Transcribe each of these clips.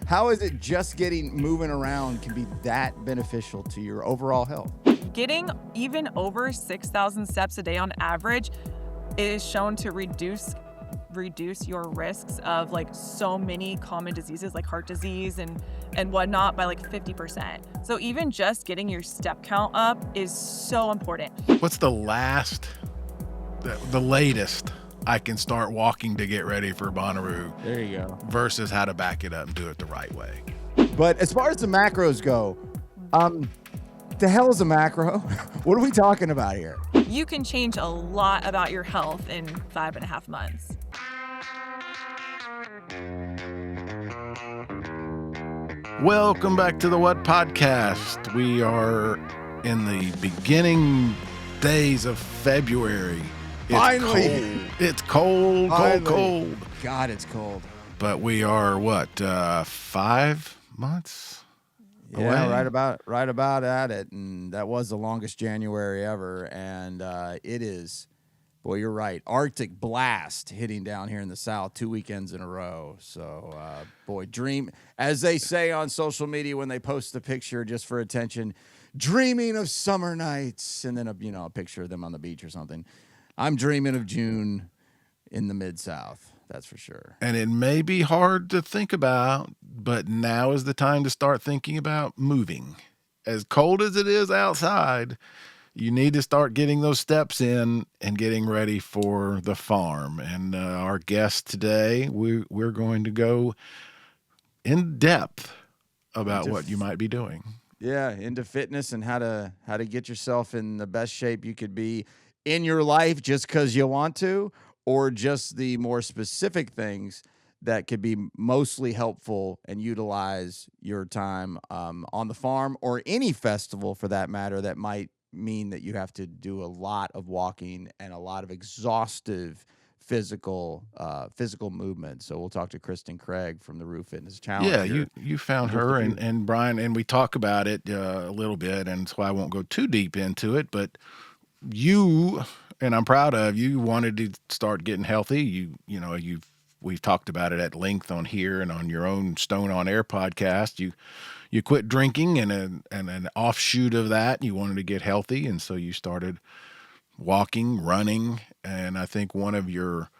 How is it just getting moving around can be that beneficial to your overall health? Getting even over 6,000 steps a day on average is shown to reduce your risks of like so many common diseases like heart disease and whatnot by like 50%. So even just getting your step count up is so important. What's the latest I can start walking to get ready for Bonnaroo There you go. versus how to back it up and do it the right way? But as far as the macros go, the hell is a macro? What are we talking about here? You can change a lot about your health in 5.5 months. Welcome back to the What Podcast. We are in the beginning days of February. Finally. It's cold. God, it's cold. But we are, 5 months away? Yeah, right about at it. And that was the longest January ever. And it is, boy, you're right. Arctic blast hitting down here in the South 2 weekends in a row. So, boy, dream, as they say on social media when they post a picture just for attention, dreaming of summer nights, and then a picture of them on the beach or something. I'm dreaming of June in the Mid-South. That's for sure. And it may be hard to think about, but now is the time to start thinking about moving. As cold as it is outside, you need to start getting those steps in and getting ready for the farm. And our guest today, we're going to go in depth about what you might be doing. Yeah, into fitness and how to get yourself in the best shape you could be in your life just because you want to, or just the more specific things that could be mostly helpful and utilize your time on the farm or any festival for that matter that might mean that you have to do a lot of walking and a lot of exhaustive physical movement. So we'll talk to Christin Craig from the Roo Fitness Challenge. Yeah, you found her and Brian, and we talk about it a little bit, and so I won't go too deep into it, but you, and I'm proud of you, wanted to start getting healthy. We've talked about it at length on here and on your own Stone on Air podcast. You quit drinking, and an offshoot of that, you wanted to get healthy, and so you started walking, running, and I think one of your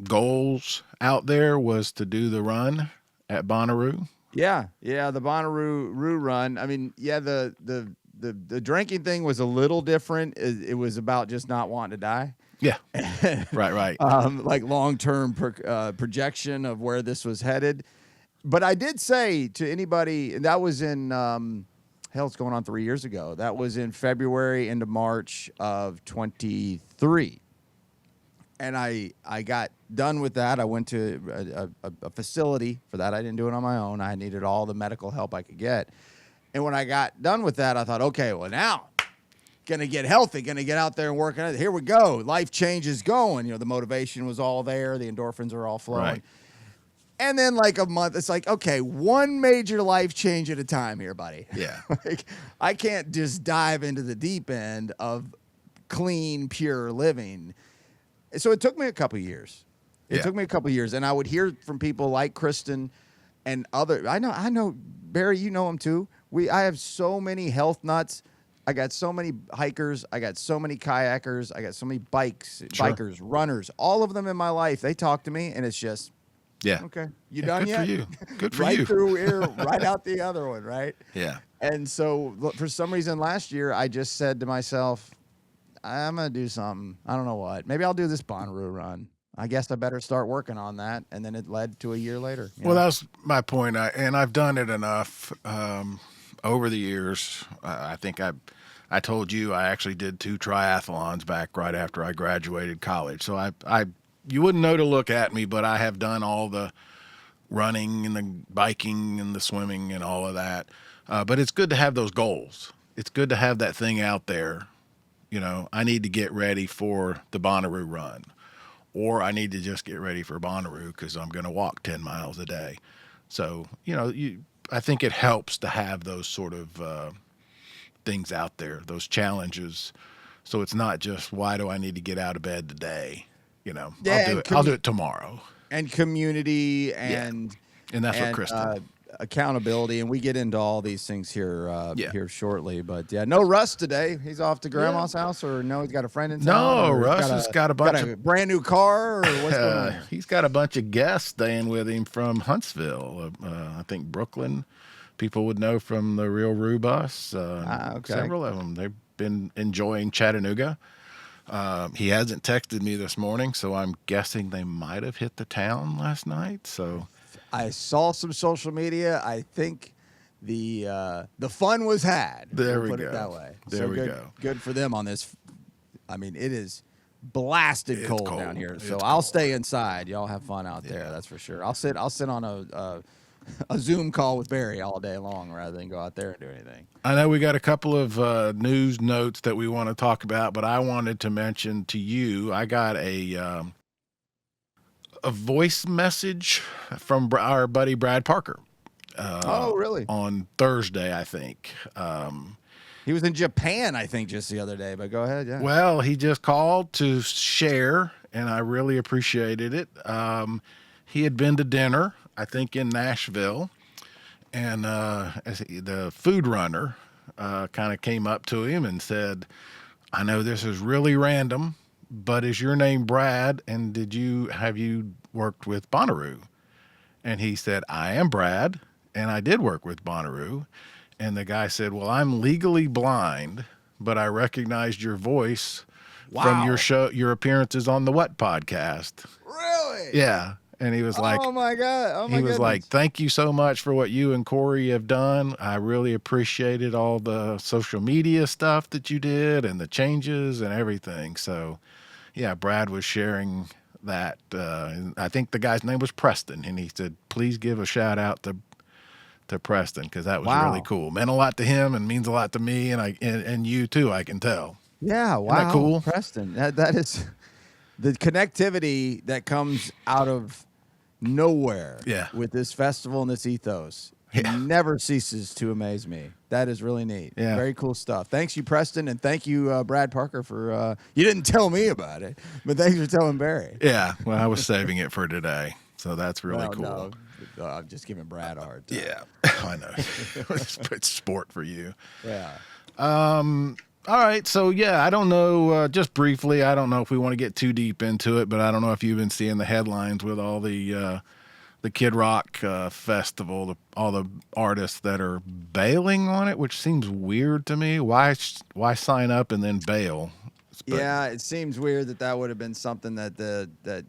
goals out there was to do the run at Bonnaroo. Yeah, the Bonnaroo run. I mean, yeah, the drinking thing was a little different. It was about just not wanting to die. Yeah, right. Like long-term projection of where this was headed. But I did say to anybody, and that was in, it's going on 3 years ago. That was in February into March of 23. And I got done with that. I went to a facility for that. I didn't do it on my own. I needed all the medical help I could get. And when I got done with that, I thought, okay, well, now going to get healthy, going to get out there and work on it. Here we go. Life change is going. The motivation was all there. The endorphins are all flowing. Right. And then like a month, it's like, okay, one major life change at a time here, buddy. Yeah. Like, I can't just dive into the deep end of clean, pure living. So it took me a couple years. It took me a couple years. And I would hear from people like Christin and other. I know, Barry, you know them too. I have so many health nuts. I got so many hikers. I got so many kayakers. I got so many bikers, runners, all of them in my life. They talk to me, and it's just, okay, you done good yet? For you. Good for right you. Through here, right out the other one, right? Yeah. And so for some reason last year, I just said to myself, I'm going to do something. I don't know what. Maybe I'll do this Bonnaroo run. I guess I better start working on that. And then it led to a year later. Well, that was my point. I've done it enough over the years. I think I told you I actually did 2 triathlons back right after I graduated college. So you wouldn't know to look at me, but I have done all the running and the biking and the swimming and all of that. But it's good to have those goals. It's good to have that thing out there. I need to get ready for the Bonnaroo run, or I need to just get ready for Bonnaroo because I'm going to walk 10 miles a day. So, I think it helps to have those sort of things out there, those challenges. So it's not just, why do I need to get out of bed today? I'll do it tomorrow. And community and And that's what and Christin. accountability. And we get into all these things here Yeah. here shortly. But yeah, no Russ today. He's off to grandma's house, or no, he's got a friend in town. No, or he's Russ has got a bunch got a brand new car, or what's going on? he's got a bunch of guests staying with him from Huntsville. I think Brooklyn. People would know from the Real Roo bus. Okay. Several of them. They've been enjoying Chattanooga. He hasn't texted me this morning, so I'm guessing they might have hit the town last night. So I saw some social media. I think the fun was had. There we'll we put go. it that way. There so we good, go. Good for them on this. I mean, it is blasted It's cold cold. down here. So It's I'll cold. stay inside. Y'all have fun out there. That's for sure. I'll sit on a Zoom call with Barry all day long rather than go out there and do anything. I know we got a couple of news notes that we want to talk about, but I wanted to mention to you, I got a voice message from our buddy Brad Parker. Oh, really? On Thursday, I think. He was in Japan, I think, just the other day. But go ahead. Yeah. Well, he just called to share, and I really appreciated it. He had been to dinner, I think, in Nashville, and the food runner kind of came up to him and said, "I know this is really random, but is your name Brad? And have you worked with Bonnaroo?" And he said, "I am Brad, and I did work with Bonnaroo." And the guy said, "Well, I'm legally blind, but I recognized your voice from your show, your appearances on the What podcast." Really? Yeah. And he was like, "Oh my god! Oh my he was goodness. like, "Thank you so much for what you and Corey have done. I really appreciated all the social media stuff that you did and the changes and everything." So, yeah, Brad was sharing that. And I think the guy's name was Preston, and he said, "Please give a shout out to Preston, because that was really Wow. cool. Meant a lot to him and means a lot to me, and you too. I can tell." Yeah, wow. that cool? Preston. That is the connectivity that comes out of nowhere Yeah. with this festival and this ethos. Yeah. Never ceases to amaze me. That is really neat. Yeah. Very cool stuff. Thanks you, Preston, and thank you, Brad Parker, for you didn't tell me about it, but thanks for telling Barry. Yeah. Well, I was saving it for today, so that's really Well, cool. no, I'm just giving Brad a hard time. Yeah, I know. It's sport for you. Yeah. All right, so yeah, I don't know. Just briefly, I don't know if we want to get too deep into it, but I don't know if you've been seeing the headlines with all the Kid Rock festival, all the artists that are bailing on it, which seems weird to me. Why sign up and then bail? But- Yeah, it seems weird that would have been something that that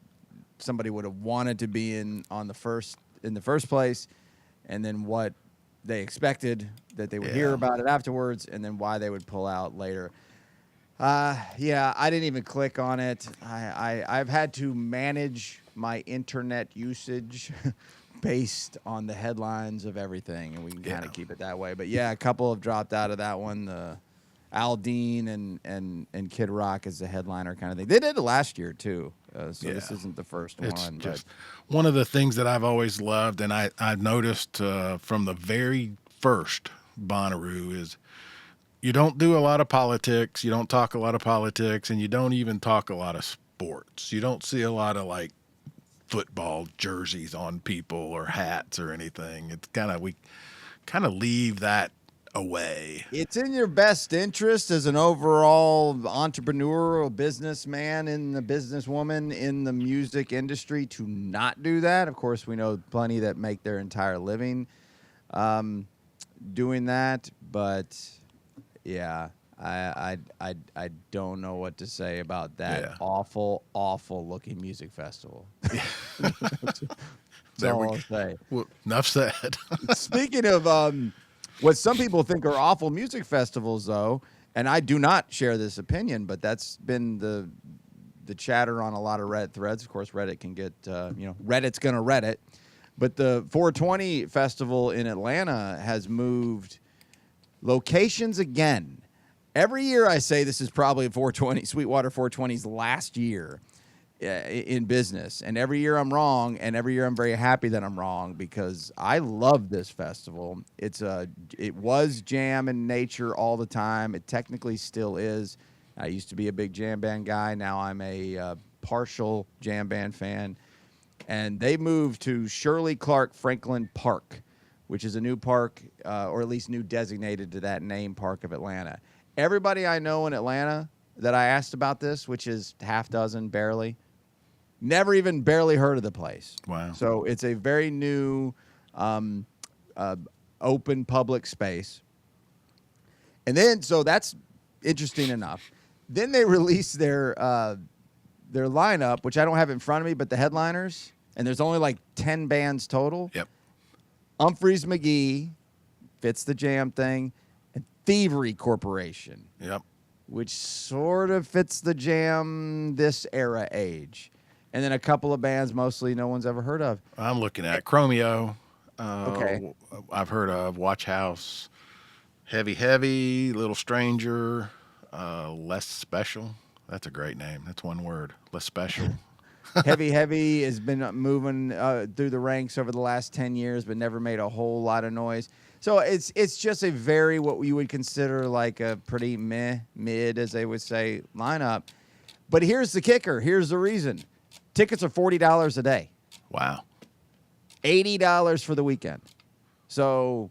somebody would have wanted to be in the first place, and then what they expected that they would hear Yeah. about it afterwards, and then why they would pull out later. Yeah, I didn't even click on it. I've had to manage my internet usage based on the headlines of everything, and we can kind Yeah. of keep it that way. But yeah, a couple have dropped out of that one. Aldine and Kid Rock as the headliner kind of thing. They did it last year too, so this Yeah. isn't the first It's one. just one of the things that I've always loved, and I've noticed from the very first Bonnaroo is you don't do a lot of politics, you don't talk a lot of politics, and you don't even talk a lot of sports. You don't see a lot of like football jerseys on people or hats or anything. It's we kind of leave that away. It's in your best interest as an overall entrepreneur or businessman and the businesswoman in the music industry to not do that. Of course, we know plenty that make their entire living doing that, but yeah, I don't know what to say about that Yeah. awful looking music festival. That's There all we I'll say. Well, enough said. Speaking of what some people think are awful music festivals, though, and I do not share this opinion, but that's been the chatter on a lot of Reddit threads. Of course, Reddit can get Reddit's gonna Reddit, but the 420 festival in Atlanta has moved locations again. Every year I say this is probably Sweetwater 420's last year in business, and every year I'm wrong, and every year I'm very happy that I'm wrong because I love this festival. It was jam and nature all the time. It technically still is. I used to be a big jam band guy. Now I'm a partial jam band fan. and they moved to Shirley Clark Franklin Park, which is a new park, or at least new designated to that name, Park of Atlanta. Everybody I know in Atlanta that I asked about this, which is half dozen barely, never even barely heard of the place. Wow. So it's a very new, open public space. And then, so that's interesting enough. Then they released their lineup, which I don't have in front of me, but the headliners, and there's only like 10 bands total. Yep. Humphreys McGee, fits the jam thing, and Thievery Corporation. Yep. Which sort of fits the jam this era age. And then a couple of bands mostly no one's ever heard of. I'm looking at Chromeo. Okay. I've heard of Watch House, Heavy, Little Stranger, Less Special. That's a great name. That's one word. Less Special. Heavy has been moving through the ranks over the last 10 years, but never made a whole lot of noise. So it's just a very, what you would consider like a pretty mid, as they would say, lineup. But here's the kicker. Here's the reason. Tickets are $40 a day. Wow. $80 for the weekend. So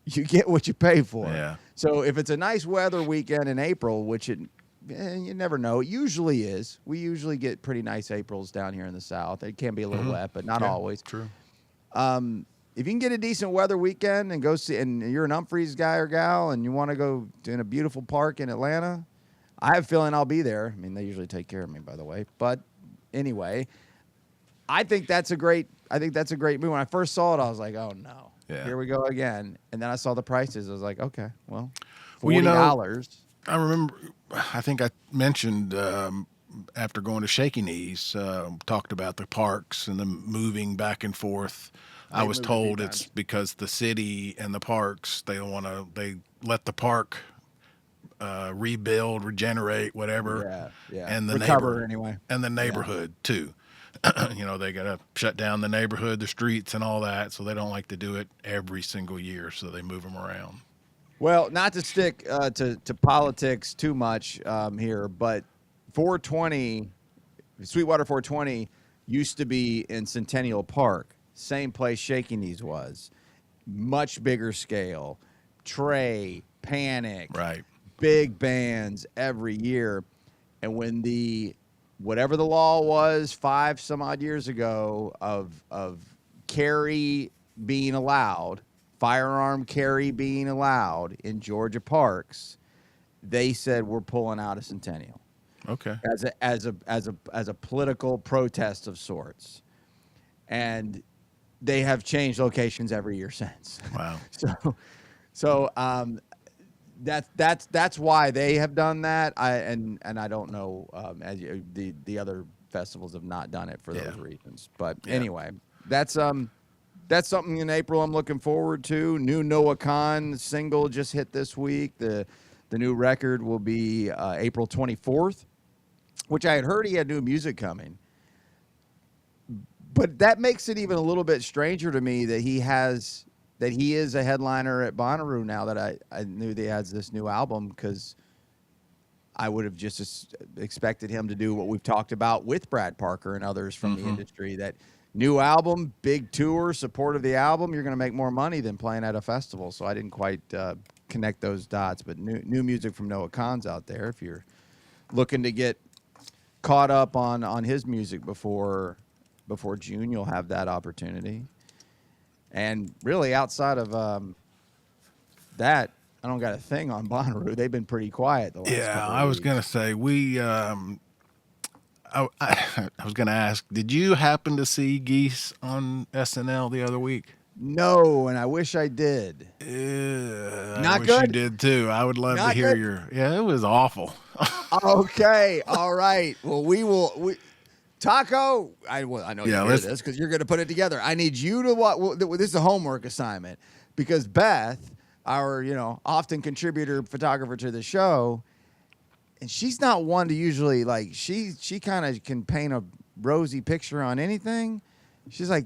you get what you pay for. Yeah. So if it's a nice weather weekend in April, which you never know, it usually is. We usually get pretty nice Aprils down here in the South. It can be a little wet, but not always. True. If you can get a decent weather weekend and go see, and you're an Humphreys guy or gal, and you want to go in a beautiful park in Atlanta, I have a feeling I'll be there. I mean, they usually take care of me, by the way. But anyway, I think that's a great move. When I first saw it, I was like, oh no, here we go again. And then I saw the prices. I was like, okay, well, $40. I remember, I think I mentioned after going to Shaky Knees, talked about the parks and the moving back and forth. I was told it's because the city and the parks, they let the park rebuild, regenerate, whatever. Yeah. And the recover anyway. And the neighborhood too. They got to shut down the neighborhood, the streets and all that. So they don't like to do it every single year. So they move them around. Well, not to stick to politics too much here, but 420, Sweetwater 420 used to be in Centennial Park. Same place Shaky Knees was. Much bigger scale. Trey, Panic. Right. Big bands every year. And when whatever the law was 5 some odd years ago of carry being allowed, firearm carry being allowed in Georgia parks, they said we're pulling out of Centennial. Okay. As a political protest of sorts. And they have changed locations every year since. Wow. So that's why they have done that. I don't know as the other festivals have not done it for those reasons. But anyway, that's something in April I'm looking forward to. New Noah Kahan single just hit this week. The new record will be April 24th, which I had heard he had new music coming. But that makes it even a little bit stranger to me that he is a headliner at Bonnaroo now that I knew that he has this new album, because I would have just expected him to do what we've talked about with Brad Parker and others from the industry, that new album, big tour, support of the album, you're going to make more money than playing at a festival. So I didn't quite connect those dots. But new music from Noah Kahan's out there. If you're looking to get caught up on his music before June, you'll have that opportunity. And really, outside of that, I don't got a thing on Bonnaroo. They've been pretty quiet the last couple of I was weeks. going to say, I was going to ask, did you happen to see Geese on SNL the other week? No, and I wish I did. I wish you did too. I would love to hear it was awful. Okay, all right. Well, Taco, I know you hear this because you're going to put it together. I need you to watch. This is a homework assignment, because Beth, our often contributor photographer to the show, and she's not one to usually she kind of can paint a rosy picture on anything. She's like,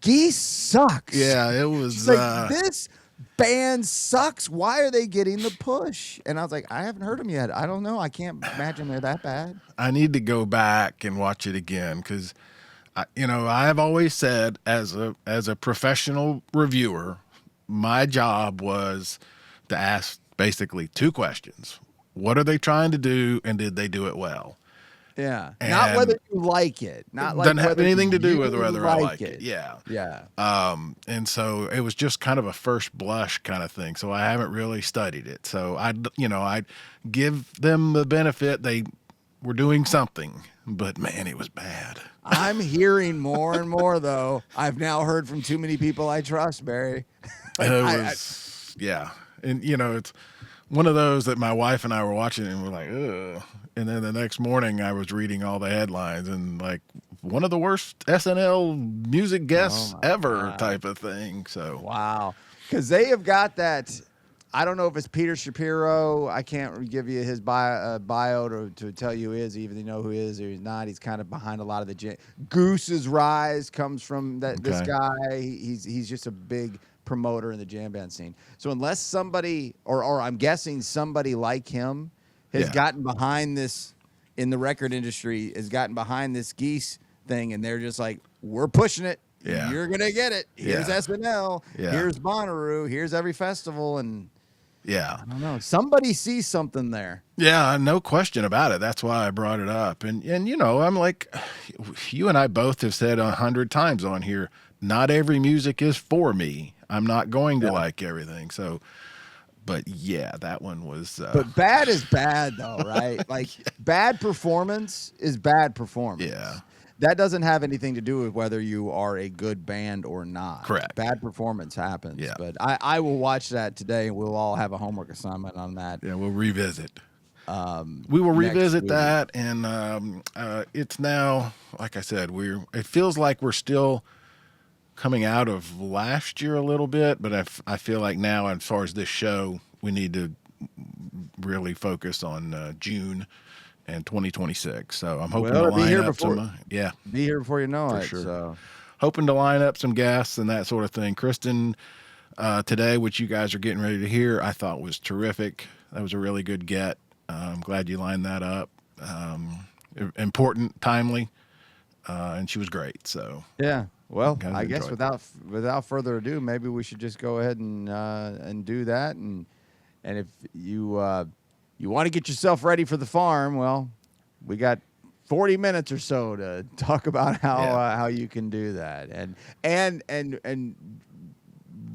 Geese sucks. Yeah, it was. She's like, this band sucks. Why are they getting the push? And I was like, I haven't heard them yet. I don't know. I can't imagine they're that bad. I need to go back and watch it again, because I have always said as a professional reviewer, my job was to ask basically two questions. What are they trying to do, and did they do it well? Yeah. Not whether And you like it. Not like doesn't have whether anything to do you with whether I like like it. it. Yeah. Yeah. And so it was just kind of a first blush kind of thing. So I haven't really studied it. So I'd give them the benefit they were doing something, but man, it was bad. I'm hearing more and more, though. I've now heard from too many people I trust, Barry. It was, yeah. And, it's one of those that my wife and I were watching and we're like, ugh. And then the next morning I was reading all the headlines and like one of the worst SNL music guests ever type of thing. So, wow. Because they have got that. I don't know if it's Peter Shapiro. I can't give you his bio to tell you who he is, even though you know who he is or he's not. He's kind of behind a lot of the Goose's rise comes from this guy. He's just a big promoter in the jam band scene. So unless somebody, or I'm guessing somebody like him has gotten behind this in the record industry, has gotten behind this Geese thing, and they're just like, we're pushing it. Yeah. You're going to get it. Here's SNL. Yeah. Here's Bonnaroo. Here's every festival. And yeah, I don't know. Somebody sees something there. Yeah, no question about it. That's why I brought it up. And I'm like, you and I both have said 100 times on here, not every music is for me. I'm not going to like everything. So, but yeah, that one was. But bad is bad, though, right? Like bad performance is bad performance. Yeah. That doesn't have anything to do with whether you are a good band or not. Correct. Bad performance happens. Yeah. But I will watch that today, and we'll all have a homework assignment on that. Yeah, we'll revisit. We will revisit that, and it's now, like I said, it feels like we're still coming out of last year a little bit, but I feel like now, as far as this show, we need to really focus on June and 2026. So I'm hoping to line up some. Be here before you know it. Sure. So. Hoping to line up some guests and that sort of thing. Christin, today, which you guys are getting ready to hear, I thought was terrific. That was a really good get. I'm glad you lined that up. Important, timely, and she was great. So yeah. Well, I guess without further ado, maybe we should just go ahead and do that. And if you want to get yourself ready for the farm, well, we got 40 minutes or so to talk about how you can do that. And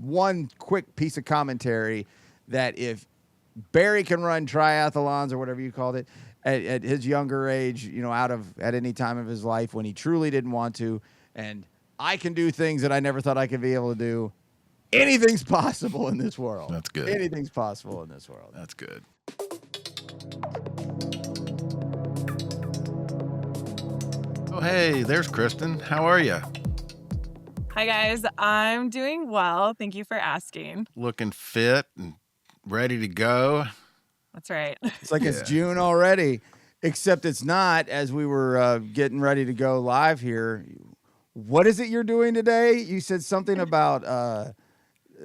one quick piece of commentary that if Barry can run triathlons or whatever you called it at his younger age, at any time of his life when he truly didn't want to, and I can do things that I never thought I could be able to do. Anything's possible in this world. That's good. Anything's possible in this world. That's good. Oh, hey, there's Christin. How are you? Hi, guys. I'm doing well. Thank you for asking. Looking fit and ready to go. That's right. It's like it's June already, except it's not, as we were getting ready to go live here. What is it you're doing today? You said something about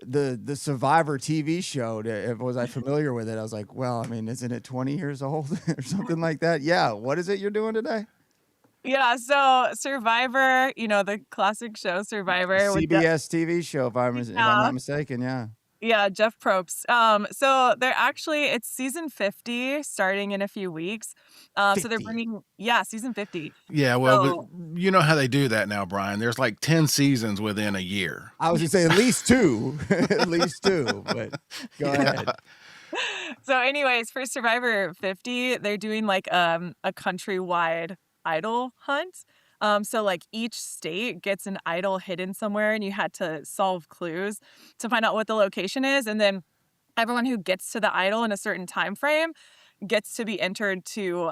the Survivor TV show. Was I familiar with it? I was like, well, I mean, isn't it 20 years old or something like that? Yeah. What is it you're doing today? Yeah, so Survivor, the classic show Survivor. CBS TV show, if I'm not mistaken, yeah. Yeah, Jeff Probst. So it's season 50 starting in a few weeks. So they're bringing, season 50. Yeah, well, but you know how they do that now, Brian. There's like 10 seasons within a year. I was going to say at least two, but go ahead. So anyways, for Survivor 50, they're doing like a countrywide idol hunt. So like each state gets an idol hidden somewhere and you had to solve clues to find out what the location is. And then everyone who gets to the idol in a certain time frame gets to be entered to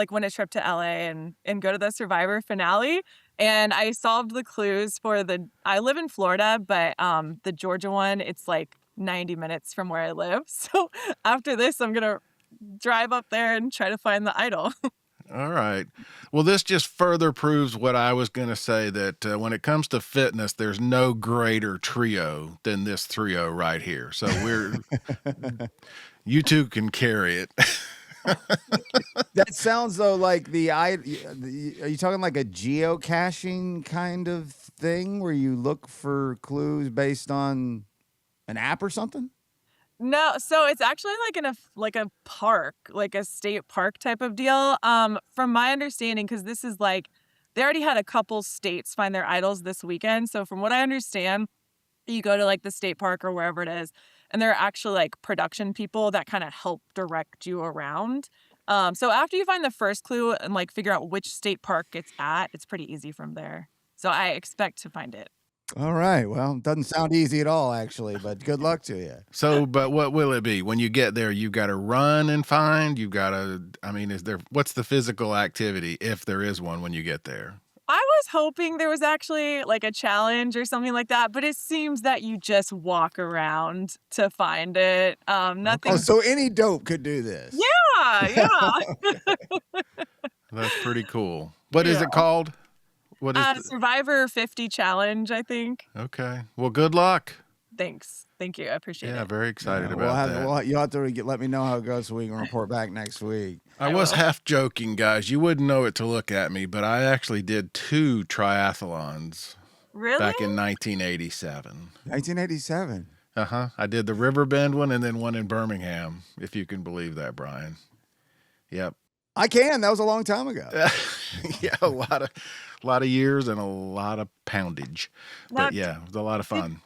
win a trip to LA and go to the Survivor finale. And I solved the clues for I live in Florida, but the Georgia one, it's like 90 minutes from where I live. So after this, I'm going to drive up there and try to find the idol. All right. Well, this just further proves what I was going to say, that when it comes to fitness, there's no greater trio than this trio right here. So you two can carry it. That sounds though like are you talking like a geocaching kind of thing where you look for clues based on an app or something? No, so it's actually like in like a park, like a state park type of deal. From my understanding, because this is like they already had a couple states find their idols this weekend. So from what I understand, you go to like the state park or wherever it is, and there are actually like production people that kind of help direct you around. So after you find the first clue and like figure out which state park it's at, it's pretty easy from there. So I expect to find it. All right. Well, it doesn't sound easy at all, actually, but good luck to you. So, but what will it be when you get there? You've got to run and find. You've got to. I mean, what's the physical activity if there is one when you get there? I was hoping there was actually like a challenge or something like that, but it seems that you just walk around to find it. Oh, Nothing. so any dope could do this. Yeah, yeah. That's pretty cool. What is Yeah. it called? What is? Survivor 50 challenge, I think. Okay. Well, good luck. Thanks. Thank you. I appreciate Yeah, it. very excited Yeah, about that. you'll have to let me know how it goes so we can report back next week. I I was will. half joking, guys. You wouldn't know it to look at me, but I actually did 2 triathlons Really? back in 1987. 1987. I did the Riverbend one and then one in Birmingham, if you can believe that, Brian. Yep. I can. That was a long time ago. Yeah, a lot of years and a lot of poundage. Now, But yeah, it was a lot of fun.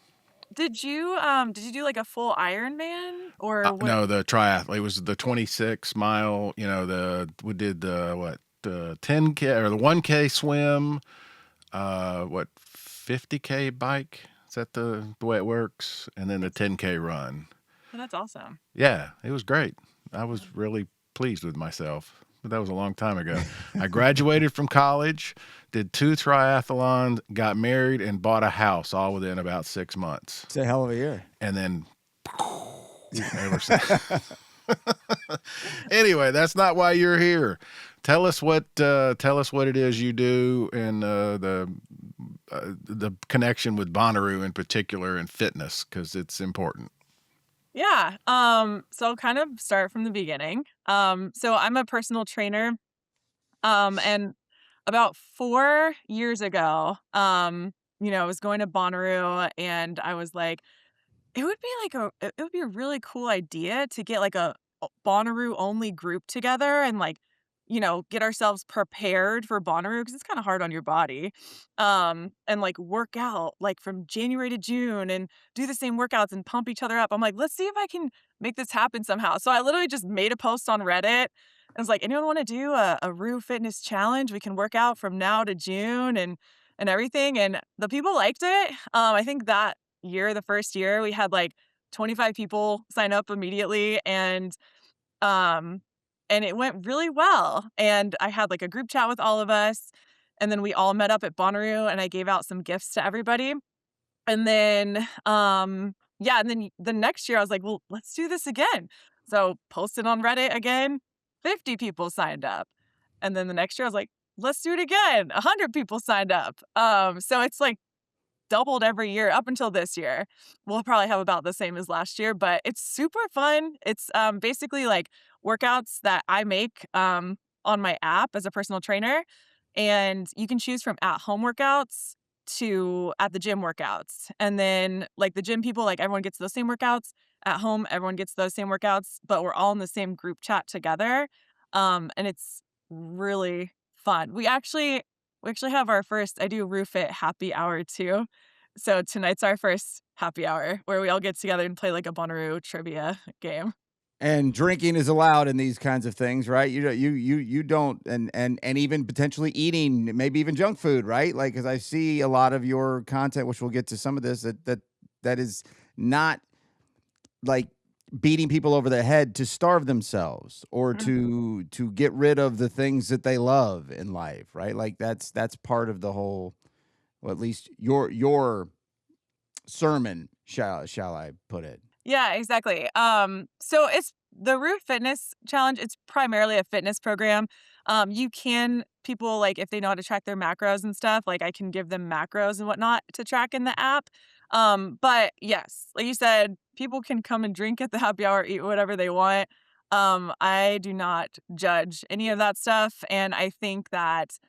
did you do like a full Ironman or what? No, the triathlon. It was the 26 mile, we did the 10K or the 1K swim, 50K bike? Is that the way it works? And then the 10K run. Oh, that's awesome. Yeah, it was great. I was really pleased with myself. But that was a long time ago. I graduated from college, did 2 triathlons, got married, and bought a house all within about 6 months. It's a hell of a year. And then ever since. Anyway, that's not why you're here. Tell us what it is you do and the connection with Bonnaroo in particular and fitness, because it's important. Yeah. So I'll kind of start from the beginning. So I'm a personal trainer. And about 4 years ago, I was going to Bonnaroo and I was like, it would be a really cool idea to get like a Bonnaroo only group together and like, get ourselves prepared for Bonnaroo because it's kind of hard on your body. And like work out like from January to June and do the same workouts and pump each other up. I'm like, let's see if I can make this happen somehow. So I literally just made a post on Reddit. I was like, anyone want to do a Roo Fitness challenge? We can work out from now to June and everything. And the people liked it. I think that year, the first year, we had like 25 people sign up immediately, um and it went really well. And I had like a group chat with all of us, and then we all met up at Bonnaroo, and I gave out some gifts to everybody. And then, yeah, and then the next year I was like, well, let's do this again. So posted on Reddit again, 50 people signed up. And then the next year I was like, let's do it again. 100 people signed up. So it's like doubled every year up until this year. We'll probably have about the same as last year, but it's super fun. It's basically like workouts that I make on my app as a personal trainer. And you can choose from at home workouts to at the gym workouts. And then like the gym people, like everyone gets those same workouts. At home, everyone gets those same workouts, but we're all in the same group chat together. And it's really fun. We actually have our first, I do Roo Fit happy hour too. So tonight's our first happy hour where we all get together and play like a Bonnaroo trivia game. And drinking is allowed in these kinds of things, right? You don't, and even potentially eating, maybe even junk food, right? Like, because I see a lot of your content, which we'll get to some of this, that is not like beating people over the head to starve themselves or to get rid of the things that they love in life, right? Like that's part of the whole, well, at least your sermon, shall I put it? Yeah, exactly. So it's the Roo Fitness Challenge. It's primarily a fitness program. People like if they know how to track their macros and stuff, like I can give them macros and whatnot to track in the app. But yes, like you said, people can come and drink at the happy hour, eat whatever they want. I do not judge any of that stuff, and I think that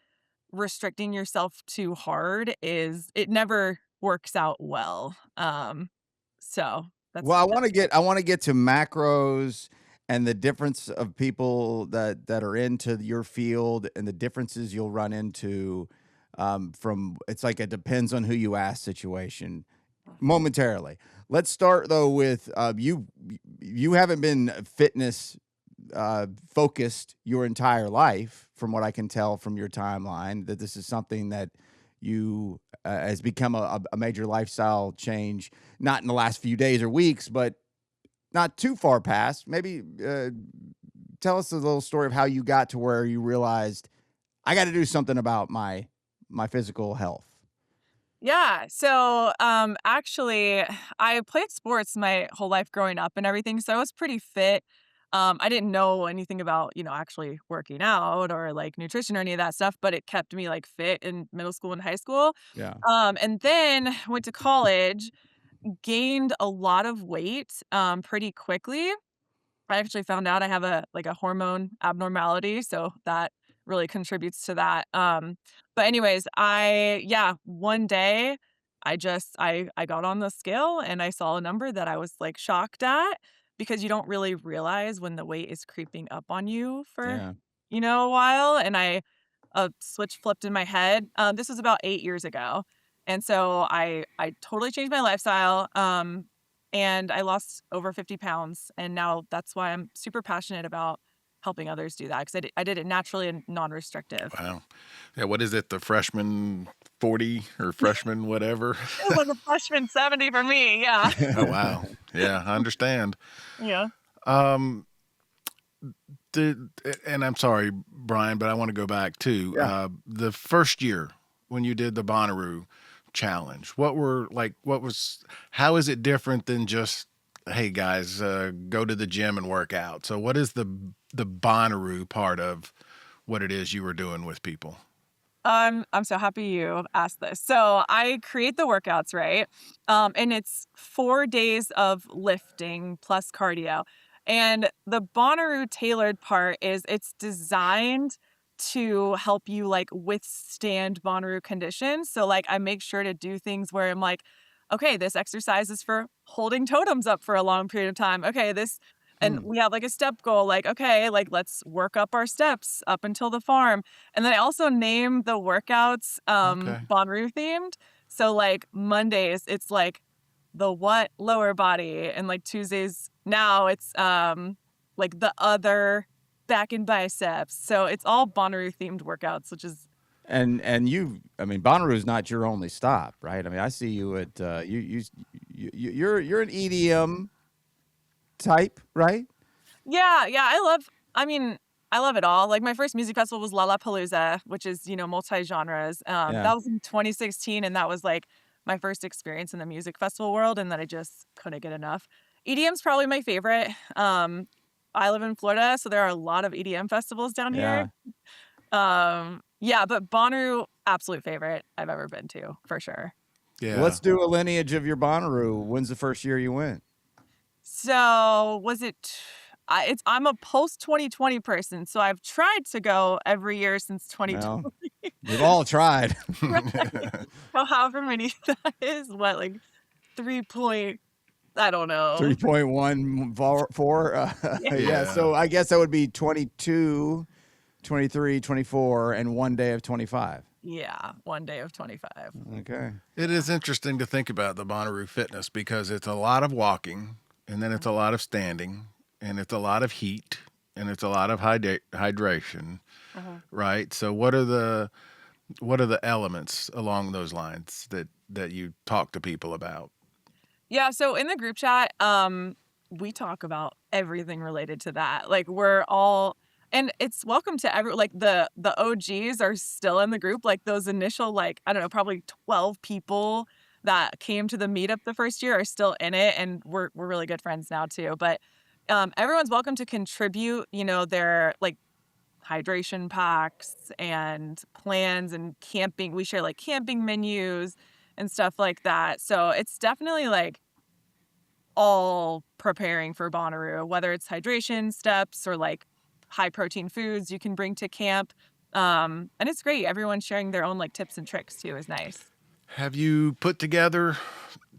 restricting yourself too hard it never works out well. So Well, that's I want to get to macros and the difference of people that are into your field and the differences you'll run into from it's like it depends on who you ask situation momentarily. Let's start though with you. You haven't been fitness focused your entire life, from what I can tell from your timeline. That this is something that you has become a major lifestyle change, not in the last few days or weeks, but not too far past. Maybe tell us a little story of how you got to where you realized I got to do something about my physical health. Yeah. So, actually, I played sports my whole life growing up and everything, so I was pretty fit. I didn't know anything about, actually working out or like nutrition or any of that stuff, but it kept me like fit in middle school and high school. Yeah. And then went to college, gained a lot of weight, pretty quickly. I actually found out I have a hormone abnormality, so that really contributes to that. But anyways, one day I got on the scale and I saw a number that I was like shocked at because you don't really realize when the weight is creeping up on you for, Yeah. a while. And a switch flipped in my head. This was about 8 years ago. And so I totally changed my lifestyle. And I lost over 50 pounds. And now that's why I'm super passionate about helping others do that because I did it naturally and non-restrictive. Wow. Yeah, what is it? The freshman 40 or freshman whatever? It was a freshman 70 for me. Yeah. Oh, wow. Yeah, I understand. Yeah. Um, the and I'm sorry, Brian, but I want to go back to Yeah. the first year when you did the Bonnaroo challenge. How is it different than just, hey guys, go to the gym and work out? So what is the Bonnaroo part of what it is you were doing with people? I'm so happy you asked this. So I create the workouts, right? And it's 4 days of lifting plus cardio. And the Bonnaroo tailored part is it's designed to help you like withstand Bonnaroo conditions. So like I make sure to do things where I'm like, okay, this exercise is for holding totems up for a long period of time. Okay, this and Hmm. we have like a step goal, like, okay, like let's work up our steps up until the farm. And then I also name the workouts Okay. Bonnaroo themed. So like Mondays, it's like the what lower body, and like Tuesdays now it's like the other back and biceps. So it's all Bonnaroo themed workouts, which is And I mean, Bonnaroo is not your only stop, right? I mean, I see you at you're an EDM type, right? yeah, yeah. I love it all. Like my first music festival was Lollapalooza, which is, multi-genres. Yeah. That was in 2016, and that was like my first experience in the music festival world, and that I just couldn't get enough. EDM's probably my favorite. I live in Florida, so there are a lot of EDM festivals down here. Yeah. Yeah, but Bonnaroo, absolute favorite I've ever been to, for sure. Yeah. Well, let's do a lineage of your Bonnaroo. When's the first year you went? So was it? I'm a post 2020 person, so I've tried to go every year since Well, 2020. we've all tried. Right. So however many that is, what like 3 point? I don't know. 3.14. Yeah. Yeah. Yeah. So I guess that would be 22, 23, 24, and one day of 25. Yeah, one day of 25. Okay. It is interesting to think about the Bonnaroo Fitness because it's a lot of walking, and then it's a lot of standing, and it's a lot of heat, and it's a lot of hydration, Uh-huh. right? So what are the elements along those lines that you talk to people about? Yeah, so in the group chat, we talk about everything related to that. Like we're all and it's welcome to like the OGs are still in the group. Like those initial like, I don't know, probably 12 people that came to the meetup the first year are still in it, and we're really good friends now too. But everyone's welcome to contribute, their like hydration packs and plans and camping. We share like camping menus and stuff like that. So it's definitely like all preparing for Bonnaroo, whether it's hydration steps or like high protein foods you can bring to camp. And it's great. Everyone sharing their own like tips and tricks too is nice. Have you put together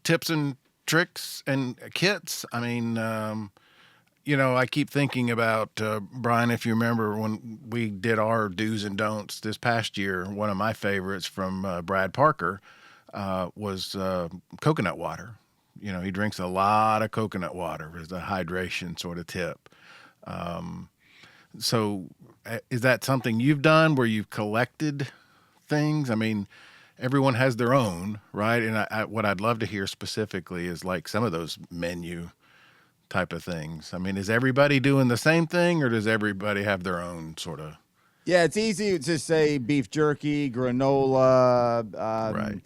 tips and tricks and kits? I mean, I keep thinking about Brian. If you remember when we did our do's and don'ts this past year, one of my favorites from Brad Parker was coconut water. He drinks a lot of coconut water as a hydration sort of tip. So, is that something you've done where you've collected things? I mean, everyone has their own, right? And what I'd love to hear specifically is like some of those menu type of things. I mean, is everybody doing the same thing, or does everybody have their own sort of? Yeah, it's easy to say beef jerky, granola, Right.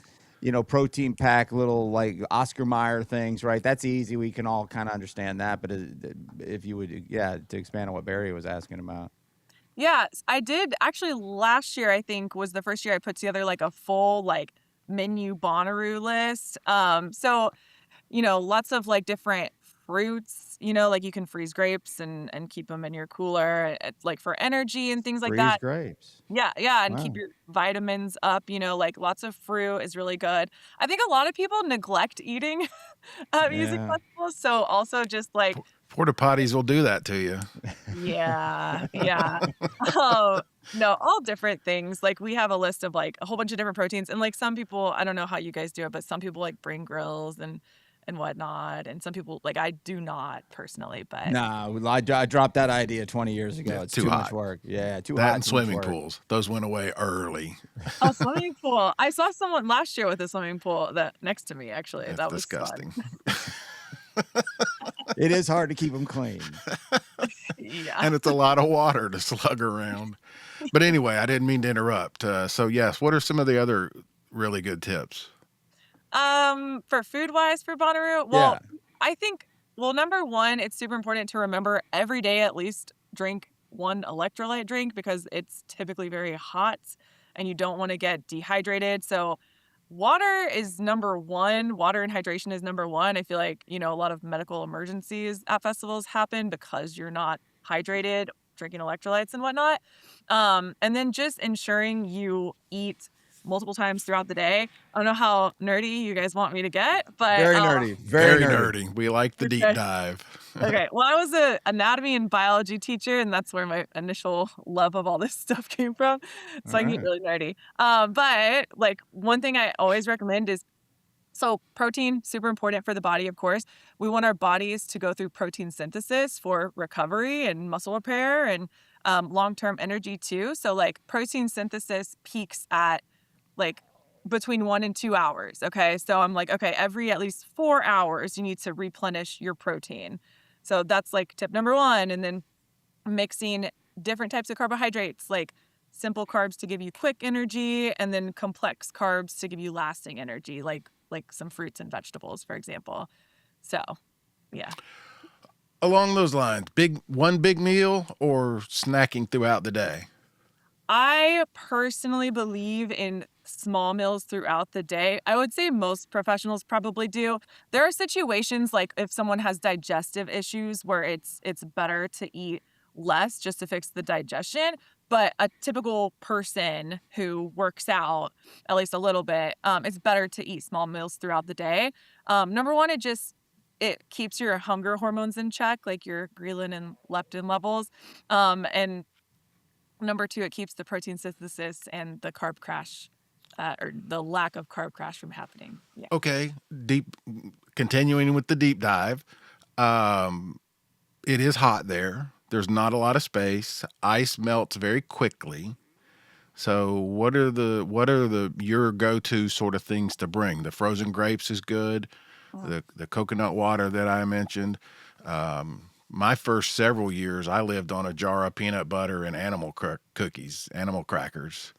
Protein pack, little like Oscar Mayer things, right? That's easy. We can all kind of understand that. But if you would, to expand on what Barry was asking about. Yeah, I did actually last year, I think was the first year I put together like a full like menu Bonnaroo list. So, lots of like different fruits, like you can freeze grapes and keep them in your cooler like for energy and things like Freeze that. grapes. Yeah, and keep Wow. your vitamins up, like lots of fruit is really good. I think a lot of people neglect eating music Yeah. festivals, so also just like Porta potties will do that to you. yeah. Oh, no, all different things. Like we have a list of like a whole bunch of different proteins, and like some people, I don't know how you guys do it, but some people like bring grills and whatnot, and some people like I do not personally, but Nah, I dropped that idea 20 years ago. Yeah, It's too too much hot. work. Yeah, too That hot, and too much swimming work. pools. Those went away early. oh, swimming pool. I saw someone last year with a swimming pool that next to me. Actually, That's that was fun. disgusting. It is hard to keep them clean. Yeah. And it's a lot of water to slug around. But anyway, I didn't mean to interrupt. So yes, what are some of the other really good tips? For food wise for Bonnaroo, well, Yeah. I think, well, number one, it's super important to remember every day at least drink one electrolyte drink because it's typically very hot and you don't want to get dehydrated. So, water is number one. Water and hydration is number one. I feel like, a lot of medical emergencies at festivals happen because you're not hydrated, drinking electrolytes and whatnot. And then just ensuring you eat multiple times throughout the day. I don't know how nerdy you guys want me to get, but Very nerdy. Very nerdy. nerdy. We like the deep okay. dive. Okay. Well, I was an anatomy and biology teacher, and that's where my initial love of all this stuff came from. So All I get right. really nerdy. But like one thing I always recommend is so protein, super important for the body, of course. We want our bodies to go through protein synthesis for recovery and muscle repair and long-term energy too. So like protein synthesis peaks at like between 1 and 2 hours. Okay. So I'm like, okay, every at least 4 hours, you need to replenish your protein. So that's like tip number one. And then mixing different types of carbohydrates, like simple carbs to give you quick energy, and then complex carbs to give you lasting energy, like some fruits and vegetables, for example. So, yeah. Along those lines, one big meal or snacking throughout the day? I personally believe in small meals throughout the day. I would say most professionals probably do. There are situations like if someone has digestive issues where it's better to eat less just to fix the digestion. But a typical person who works out at least a little bit, it's better to eat small meals throughout the day. Number one, it keeps your hunger hormones in check, like your ghrelin and leptin levels. And number two, it keeps the protein synthesis and the carb crash, or the lack of carb crash from happening. Yeah. Okay, continuing with the deep dive. It is hot there. There's not a lot of space. Ice melts very quickly. So what are the your go-to sort of things to bring? The frozen grapes is good. The coconut water that I mentioned. My first several years, I lived on a jar of peanut butter and animal cookies, animal crackers.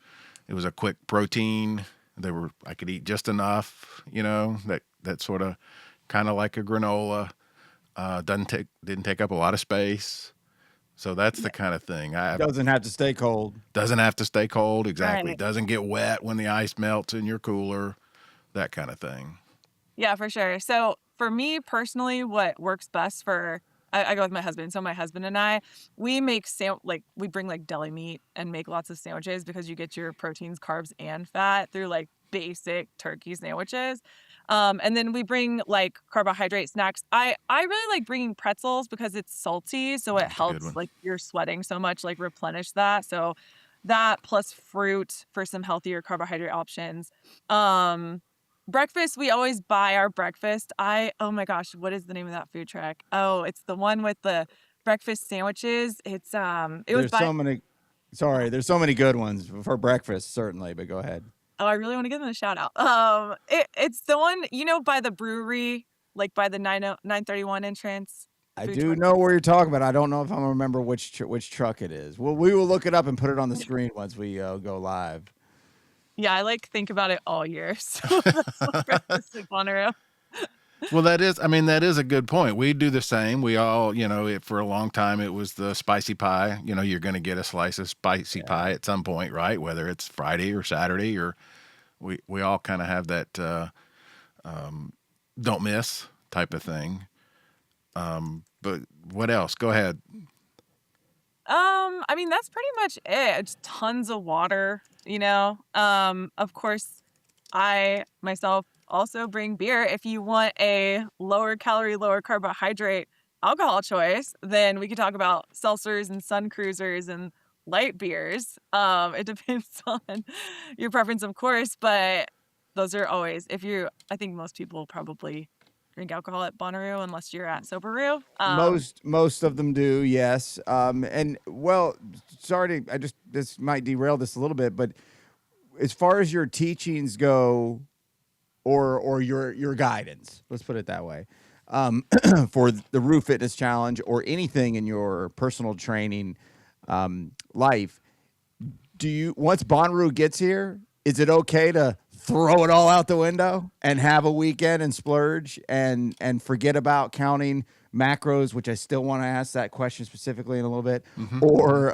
It was a quick protein. I could eat just enough, that sort of kind of like a granola. Didn't take up a lot of space. So that's the kind of thing. Doesn't have to stay cold. Doesn't have to stay cold, exactly. Right. Doesn't get wet when the ice melts in your cooler, that kind of thing. Yeah, for sure. So for me personally, what works best I go with my husband. So my husband and I, we make we bring like deli meat and make lots of sandwiches because you get your proteins, carbs, and fat through like basic turkey sandwiches. And then we bring like carbohydrate snacks. I really like bringing pretzels because it's salty, so it That's a good helps one. like you're sweating so much, like replenish that. So that plus fruit for some healthier carbohydrate options. Um, Breakfast, we always buy our breakfast. Oh my gosh, what is the name of that food truck? Oh, it's the one with the breakfast sandwiches. It was There's by, so many. Sorry, there's so many good ones for breakfast, certainly. But go ahead. oh, I really want to give them a shout out. It's the one, by the brewery, like by the 931 entrance I food do truck. know where you're talking about. I don't know if I'm gonna remember which truck it is. Well, we will look it up and put it on the screen once we go live. Yeah, I like think about it all year. So that's what breakfast at Bonnaroo. Well, that is a good point. We do the same. We all, for a long time, it was the spicy pie. You're going to get a slice of spicy pie at some point, right? Whether it's Friday or Saturday, or we all kind of have that don't miss type of thing. But what else? Go ahead. I mean, that's pretty much it. It's tons of water, Of course, I myself also bring beer. If you want a lower calorie, lower carbohydrate alcohol choice, then we could talk about seltzers and sun cruisers and light beers. It depends on your preference, of course, but those are always, I think most people probably drink alcohol at Bonnaroo unless you're at Soberoo. Most of them do, yes. And well, sorry this might derail this a little bit, but as far as your teachings go, or your guidance, let's put it that way, for the Roo Fitness Challenge or anything in your personal training life, once Bonnaroo gets here, is it okay to throw it all out the window and have a weekend and splurge and forget about counting macros, which I still want to ask that question specifically in a little bit, or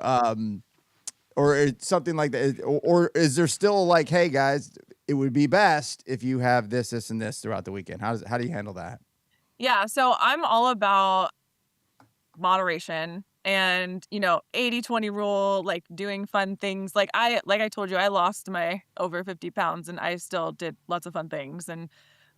it's something like that, or is there still like, hey guys, it would be best if you have this, this, and this throughout the weekend? How do you handle that? Yeah, so I'm all about moderation and 80-20 rule, like doing fun things. Like I told you, I lost my over 50 pounds and I still did lots of fun things and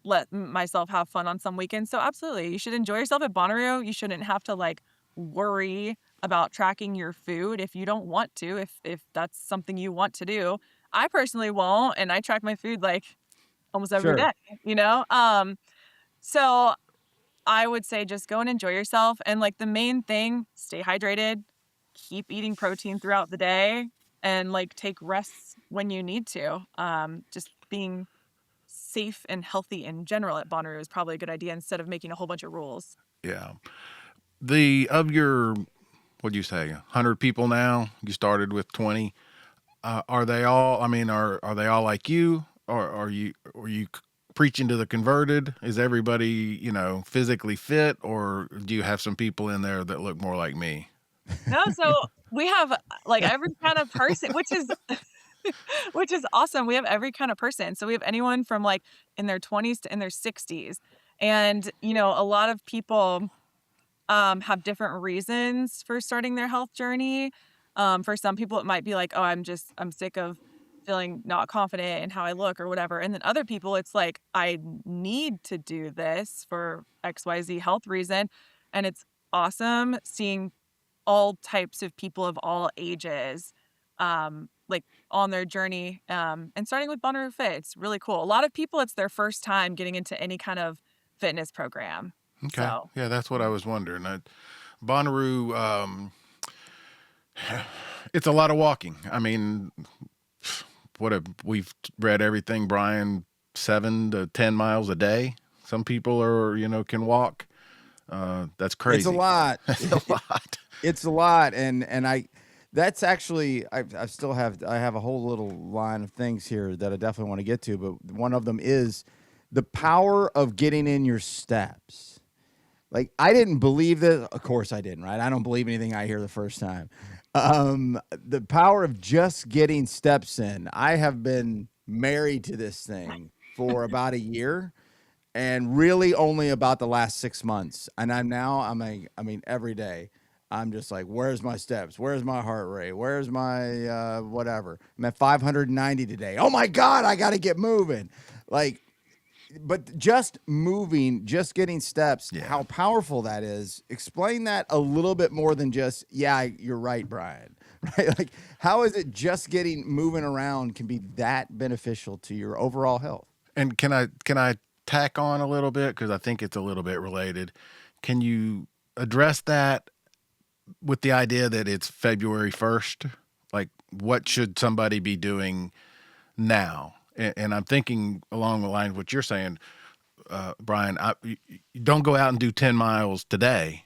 let myself have fun on some weekends. So absolutely, you should enjoy yourself at Bonnaroo. You shouldn't have to like worry about tracking your food if you don't want to, if that's something you want to do. I personally won't, and I track my food like almost every Sure. day. So I would say just go and enjoy yourself. And like the main thing, stay hydrated, keep eating protein throughout the day, and like take rests when you need to. Just being safe and healthy in general at Bonnaroo is probably a good idea instead of making a whole bunch of rules. Yeah. Of your, what'd you say, 100 people now? You started with 20. Are they all, are they all like you? Or are you preaching to the converted? Is everybody, physically fit? Or do you have some people in there that look more like me? No, so we have like every kind of person, which is awesome. We have every kind of person. So we have anyone from like in their 20s to in their 60s. And, a lot of people have different reasons for starting their health journey. For some people, it might be like, oh, I'm sick of feeling not confident in how I look or whatever. And then other people, it's like, I need to do this for XYZ health reason. And it's awesome seeing all types of people of all ages, like on their journey, and starting with Bonnaroo Fit. It's really cool. A lot of people, it's their first time getting into any kind of fitness program. Okay. So Yeah, that's what I was wondering. Bonnaroo, it's a lot of walking. We've read everything, Brian, 7 to 10 miles a day. Some people can walk. That's crazy. It's a lot. It's a lot. It's a lot, and that's actually I have a whole little line of things here that I definitely want to get to, but one of them is the power of getting in your steps. Like, I didn't believe this. Of course I didn't, right? I don't believe anything I hear the first time. The power of just getting steps in. I have been married to this thing for about a year. and really only about the last 6 months. And every day I'm just like, where's my steps? Where's my heart rate? Where's my whatever? I'm at 590 today. Oh my God, I got to get moving. Like, but just moving, just getting steps, Yeah. how powerful that is. Explain that a little bit more than just, yeah, you're right, Brian. Right? Like, how is it just getting moving around can be that beneficial to your overall health? And can I tack on a little bit, because I think it's a little bit related? Can you address that with the idea that it's February 1st? Like, what should somebody be doing now? And I'm thinking along the lines of what you're saying, Brian. You don't go out and do 10 miles today.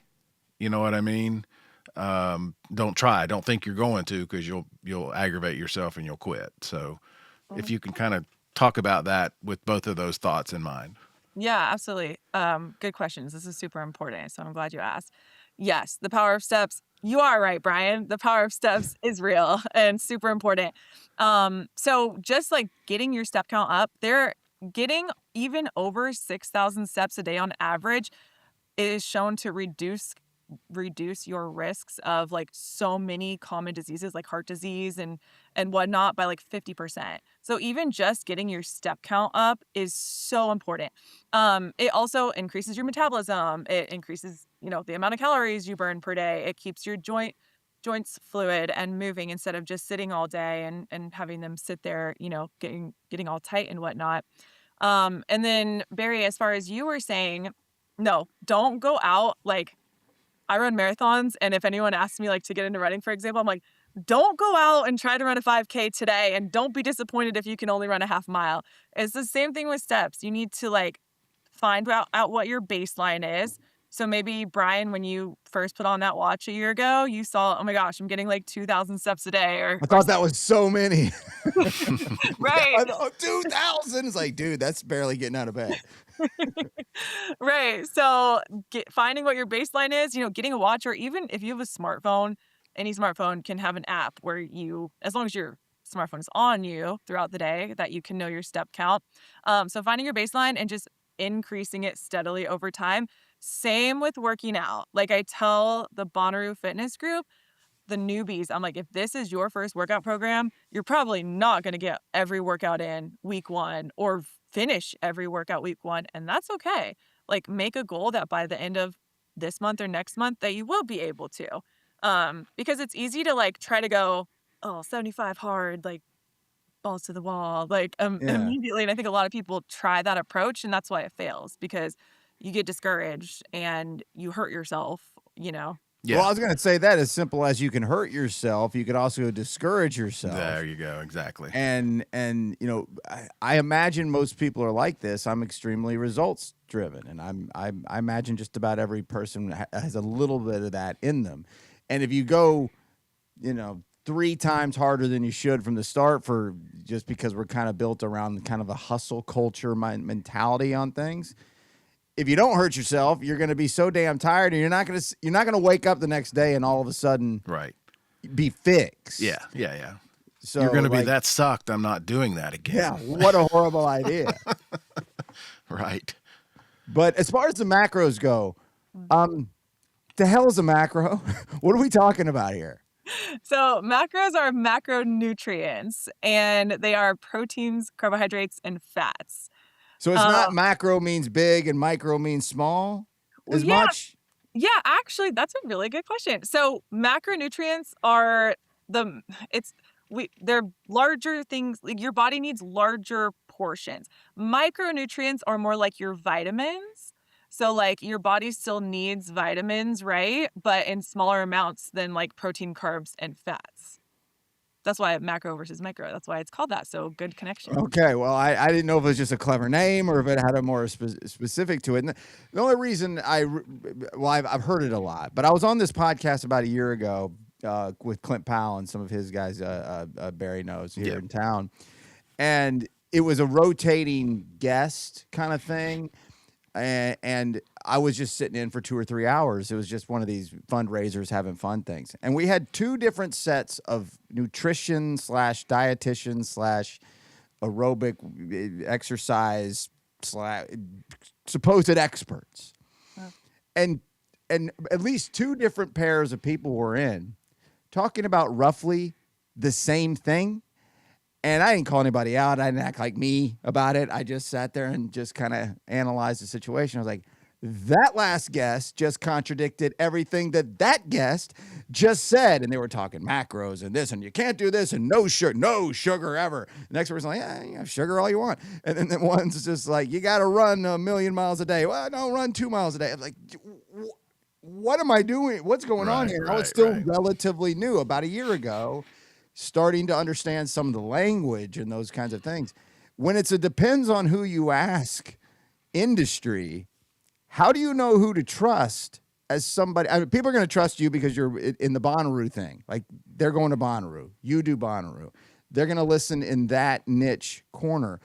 You know what I mean? Don't try. Don't think you're going to, because you'll aggravate yourself and you'll quit. So, if you can kind of talk about that with both of those thoughts in mind. Yeah, absolutely. Good questions. This is super important. So I'm glad you asked. Yes, the power of steps. You are right, Brian. The power of steps is real and super important. So just like getting your step count up, they're getting even over 6,000 steps a day on average is shown to reduce your risks of like so many common diseases like heart disease and whatnot by like 50%. So even just getting your step count up is so important. It also increases your metabolism. It increases, the amount of calories you burn per day. It keeps your joints fluid and moving instead of just sitting all day and having them sit there, getting all tight and whatnot. And then Barry, as far as you were saying, no, don't go out. Like, I run marathons, and if anyone asks me like to get into running, for example, I'm like, don't go out and try to run a 5K today, and don't be disappointed if you can only run a half mile. It's the same thing with steps. You need to like find out what your baseline is. So maybe Brian, when you first put on that watch a year ago, you saw, oh my gosh, I'm getting like 2,000 steps a day, I thought that was so many. right. I know, 2,000. It's like, dude, that's barely getting out of bed. Right. So finding what your baseline is, getting a watch, or even if you have a smartphone, any smartphone can have an app where you, as long as your smartphone is on you throughout the day, that you can know your step count. So finding your baseline and just increasing it steadily over time. Same with working out. Like I tell the Bonnaroo Fitness group, the newbies, I'm like, if this is your first workout program, you're probably not going to get every workout in week one or finish every workout week one. And that's okay. Like, make a goal that by the end of this month or next month that you will be able to. Because it's easy to like try to go, 75 hard, like balls to the wall, like immediately. And I think a lot of people try that approach, and that's why it fails, because you get discouraged and you hurt yourself. Yeah. Well, I was going to say that as simple as you can hurt yourself, you could also discourage yourself. There you go. Exactly. And I imagine most people are like this. I'm extremely results driven, and I imagine just about every person has a little bit of that in them. And if you go, 3 times harder than you should from the start, just because we're kind of built around kind of a hustle culture mentality on things. If you don't hurt yourself, you're going to be so damn tired, and you're not going to wake up the next day and all of a sudden be fixed. Yeah. So you're going to be, that sucked. I'm not doing that again. Yeah. What a horrible idea. Right. But as far as the macros go, the hell is a macro? What are we talking about here? So macros are macronutrients, and they are proteins, carbohydrates, and fats. So it's not macro means big and micro means small much? Yeah, actually, that's a really good question. So macronutrients are they're larger things. Like, your body needs larger portions. Micronutrients are more like your vitamins. So like your body still needs vitamins, right? But in smaller amounts than like protein, carbs, and fats. That's why macro versus micro. That's why it's called that. So good connection. Okay. Well, I didn't know if it was just a clever name or if it had a more specific to it. And the only reason I've heard it a lot, but I was on this podcast about a year ago with Clint Powell and some of his guys, Barry knows here in town. And it was a rotating guest kind of thing. And I was just sitting in for 2 or 3 hours. It was just one of these fundraisers having fun things. And we had 2 different sets of nutrition / dietitian / aerobic exercise supposed experts. Oh. And at least two different pairs of people were in talking about roughly the same thing. And I didn't call anybody out. I didn't act like me about it. I just sat there and just kind of analyzed the situation. I was like, that last guest just contradicted everything that guest just said. And they were talking macros and this, and you can't do this, and no sugar ever. The next person's like, yeah, you have sugar all you want. And then the one's just like, you got to run 1,000,000 miles a day. Well, no, run 2 miles a day. I'm like, what am I doing? What's going on here? I was still relatively new, about a year ago, starting to understand some of the language and those kinds of things. When it's a depends on who you ask industry, how do you know who to trust as somebody? I mean, people are going to trust you because you're in the Bonnaroo thing. Like, they're going to Bonnaroo. You do Bonnaroo. They're going to listen in that niche corner.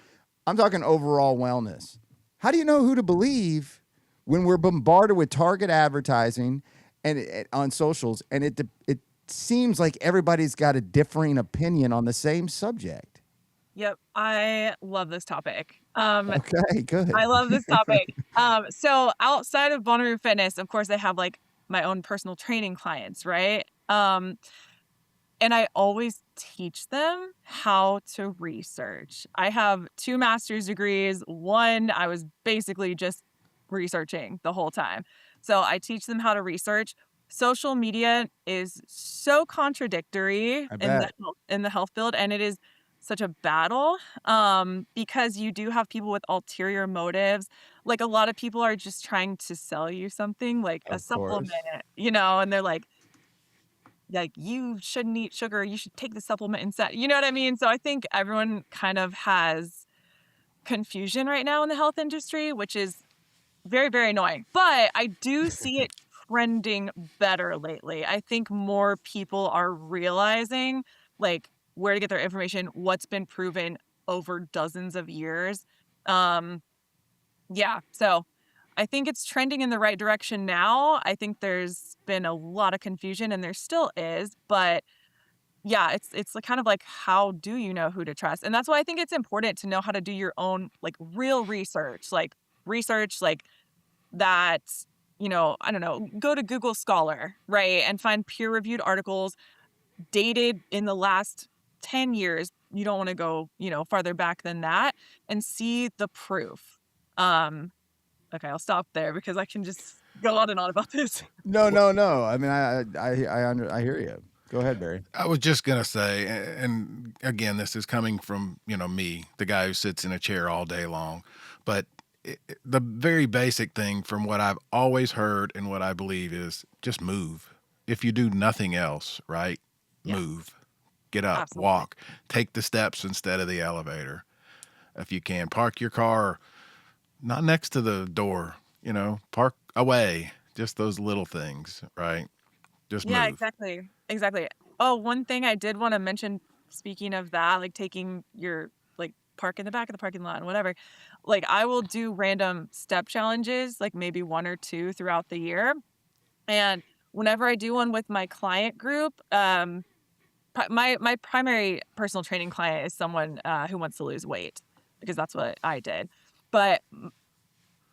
I'm talking overall wellness. How do you know who to believe when we're bombarded with target advertising and on socials, and it seems like everybody's got a differing opinion on the same subject? Yep, I love this topic. Okay, good. I love this topic. So outside of Bonnaroo Fitness, of course, I have like my own personal training clients, right? And I always teach them how to research. I have 2 master's degrees. One, I was basically just researching the whole time. So I teach them how to research. Social media is so contradictory in the health field, and it is such a battle because you do have people with ulterior motives. Like, a lot of people are just trying to sell you something, like a supplement, and they're like, you shouldn't eat sugar, you should take the supplement instead. You know what I mean? So I think everyone kind of has confusion right now in the health industry, which is very, very annoying. But I do see it trending better lately. I think more people are realizing like where to get their information, what's been proven over dozens of years. Yeah, so I think it's trending in the right direction now. I think there's been a lot of confusion, and there still is, but yeah, it's like kind of like, how do you know who to trust? And that's why I think it's important to know how to do your own like real research like that, I don't know, go to Google Scholar, right? And find peer-reviewed articles dated in the last 10 years. You don't want to go, farther back than that, and see the proof. Okay, I'll stop there because I can just go on and on about this. No. I mean, I hear you. Go ahead, Barry. I was just going to say, and again, this is coming from, me, the guy who sits in a chair all day long, but the very basic thing from what I've always heard and what I believe is just move. If you do nothing else, right? Yeah. Move, get up, absolutely. Walk, take the steps instead of the elevator. If you can, park your car not next to the door, park away, just those little things, right? Just move. Yeah, exactly. Oh, one thing I did want to mention, speaking of that, like taking your park in the back of the parking lot and whatever, like I will do random step challenges, like maybe 1 or 2 throughout the year. And whenever I do one with my client group, my primary personal training client is someone who wants to lose weight, because that's what I did. But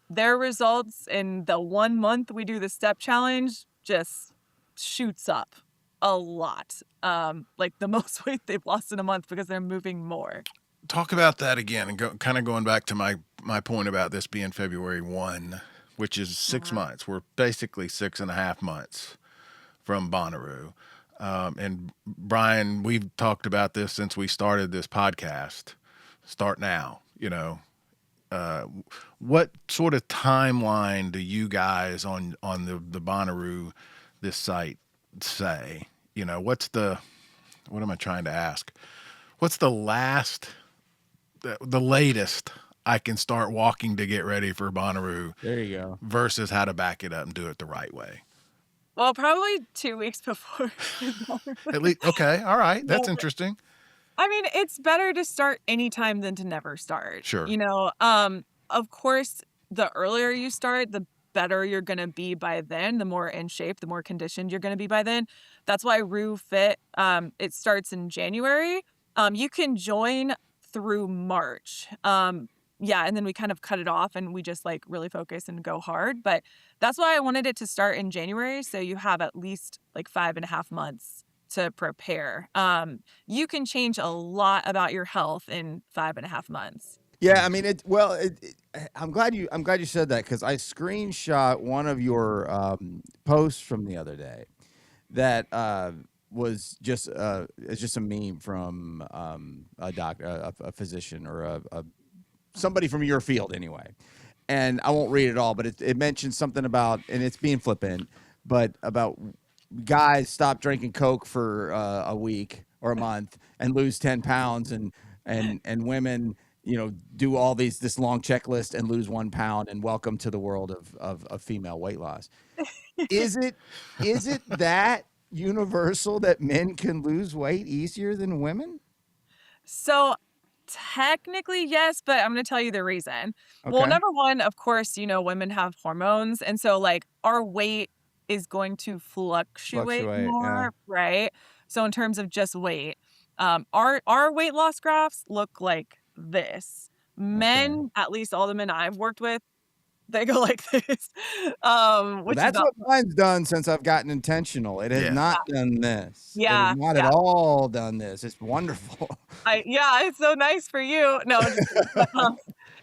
their results in the 1 month we do the step challenge just shoots up a lot. Like the most weight they've lost in a month because they're moving more. Talk about that again, and kind of going back to my point about this being February 1, which is 6 months. We're basically 6.5 months from Bonnaroo. And Brian, we've talked about this since we started this podcast. Start now, what sort of timeline do you guys on the Bonnaroo, this site, say? What am I trying to ask? What's the latest I can start walking to get ready for Bonnaroo? There you go. Versus how to back it up and do it the right way. Well, probably 2 weeks before. At least, okay, all right, that's interesting. I mean, it's better to start anytime than to never start. Sure. Of course, the earlier you start, the better you're going to be by then, the more in shape, the more conditioned you're going to be by then. That's why Roo Fit, it starts in January. You can join through March. yeah, and then we kind of cut it off and we just like really focus and go hard. But that's why I wanted it to start in January. So you have at least like 5.5 months to prepare. You can change a lot about your health in 5.5 months. Yeah, I mean I'm glad you said that because I screenshot one of your posts from the other day that was just it's just a meme from a doctor, a physician, or a somebody from your field anyway. And I won't read it all, but it mentions something about, and it's being flippant, but about guys stop drinking Coke for a week or a month and lose 10 pounds, and women, do all this long checklist and lose 1 pound, and welcome to the world of female weight loss. Is it that universal that men can lose weight easier than women? So technically, yes, but I'm going to tell you the reason. Well, Okay. number one, of course, women have hormones. And so, like, our weight is going to fluctuate Fluctuate, yeah. more, right? So, in terms of just weight, our weight loss graphs look like this. Okay. Men, at least all the men I've worked with, they go like this, Well, which is that's not, what mine's done since I've gotten intentional. It has Yeah. not done this. It has yeah, not at yeah. all done this. It's wonderful. Yeah, it's so nice for you. No, I'm just kidding. But,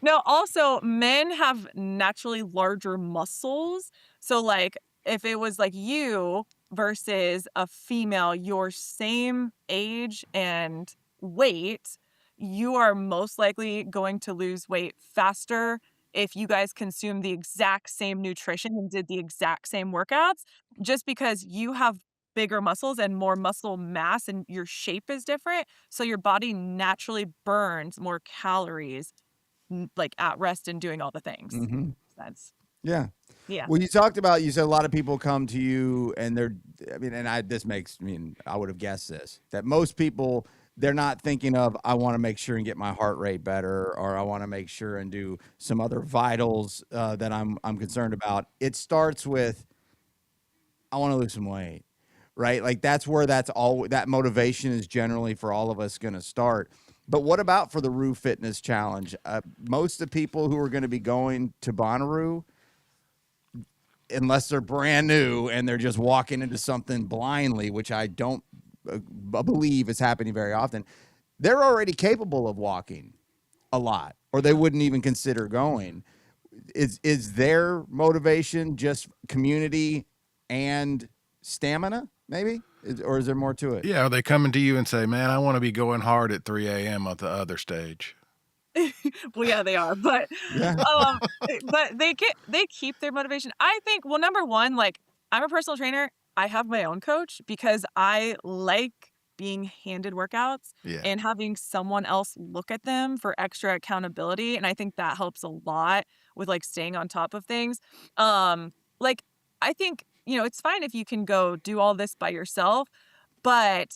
no, also men have naturally larger muscles. So like if it was like you versus a female your same age and weight, you are most likely going to lose weight faster if you guys consume the exact same nutrition and did the exact same workouts, just because you have bigger muscles and more muscle mass and your shape is different. So your body naturally burns more calories like at rest and doing all the things. Hmm. That's Yeah. yeah. Well, you said a lot of people come to you and I would have guessed this, that most people, they're not thinking of, I want to make sure and get my heart rate better, or I want to make sure and do some other vitals that I'm concerned about. It starts with, I want to lose some weight, right? Like that's where that motivation is generally for all of us going to start. But what about for the Roo Fitness Challenge? Most of the people who are going to be going to Bonnaroo, unless they're brand new and they're just walking into something blindly, which I don't believe is happening very often, they're already capable of walking a lot, or they wouldn't even consider going. Is their motivation just community and stamina, maybe? Or is there more to it? Yeah. Are they coming to you and say, man, I want to be going hard at 3 a.m. at the other stage? Well, yeah, they are, Yeah. um, but they keep their motivation. I think. Well, number one, like I'm a personal trainer. I have my own coach because I like being handed workouts Yeah. and having someone else look at them for extra accountability, and I think that helps a lot with like staying on top of things. Like I think it's fine if you can go do all this by yourself, but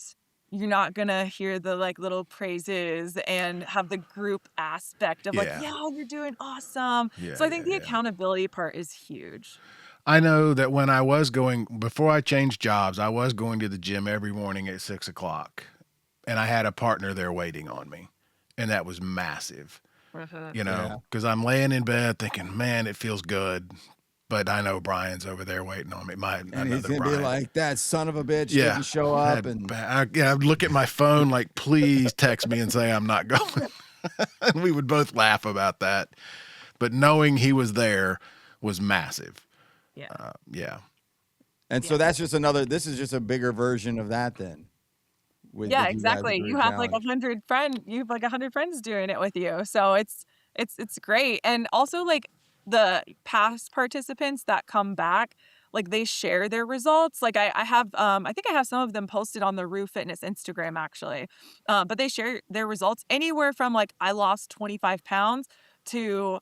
you're not gonna hear the like little praises and have the group aspect of like, Yeah. yeah, you're doing awesome. Yeah. So I think the Yeah. accountability part is huge. I know that when I was before I changed jobs, I was going to the gym every morning at 6 o'clock, and I had a partner there waiting on me, and that was massive, Mhm. Yeah. because I'm laying in bed thinking, man, it feels good. But I know Brian's over there waiting on me. And he's Another going to be Brian. like, that son of a bitch Yeah. didn't show up. And I'd look at my phone like, please text me and say I'm not going. And we would both laugh about that. But knowing he was there was massive. Yeah. Yeah. And so Yeah. that's just this is just a bigger version of that then. With Yeah, you guys exactly. with the You Roo have like Challenge. 100 friends doing it with you. So it's great. And also like the past participants that come back, like they share their results. Like I have I think I have some of them posted on the Roo Fitness Instagram actually. But they share their results anywhere from like I lost 25 pounds to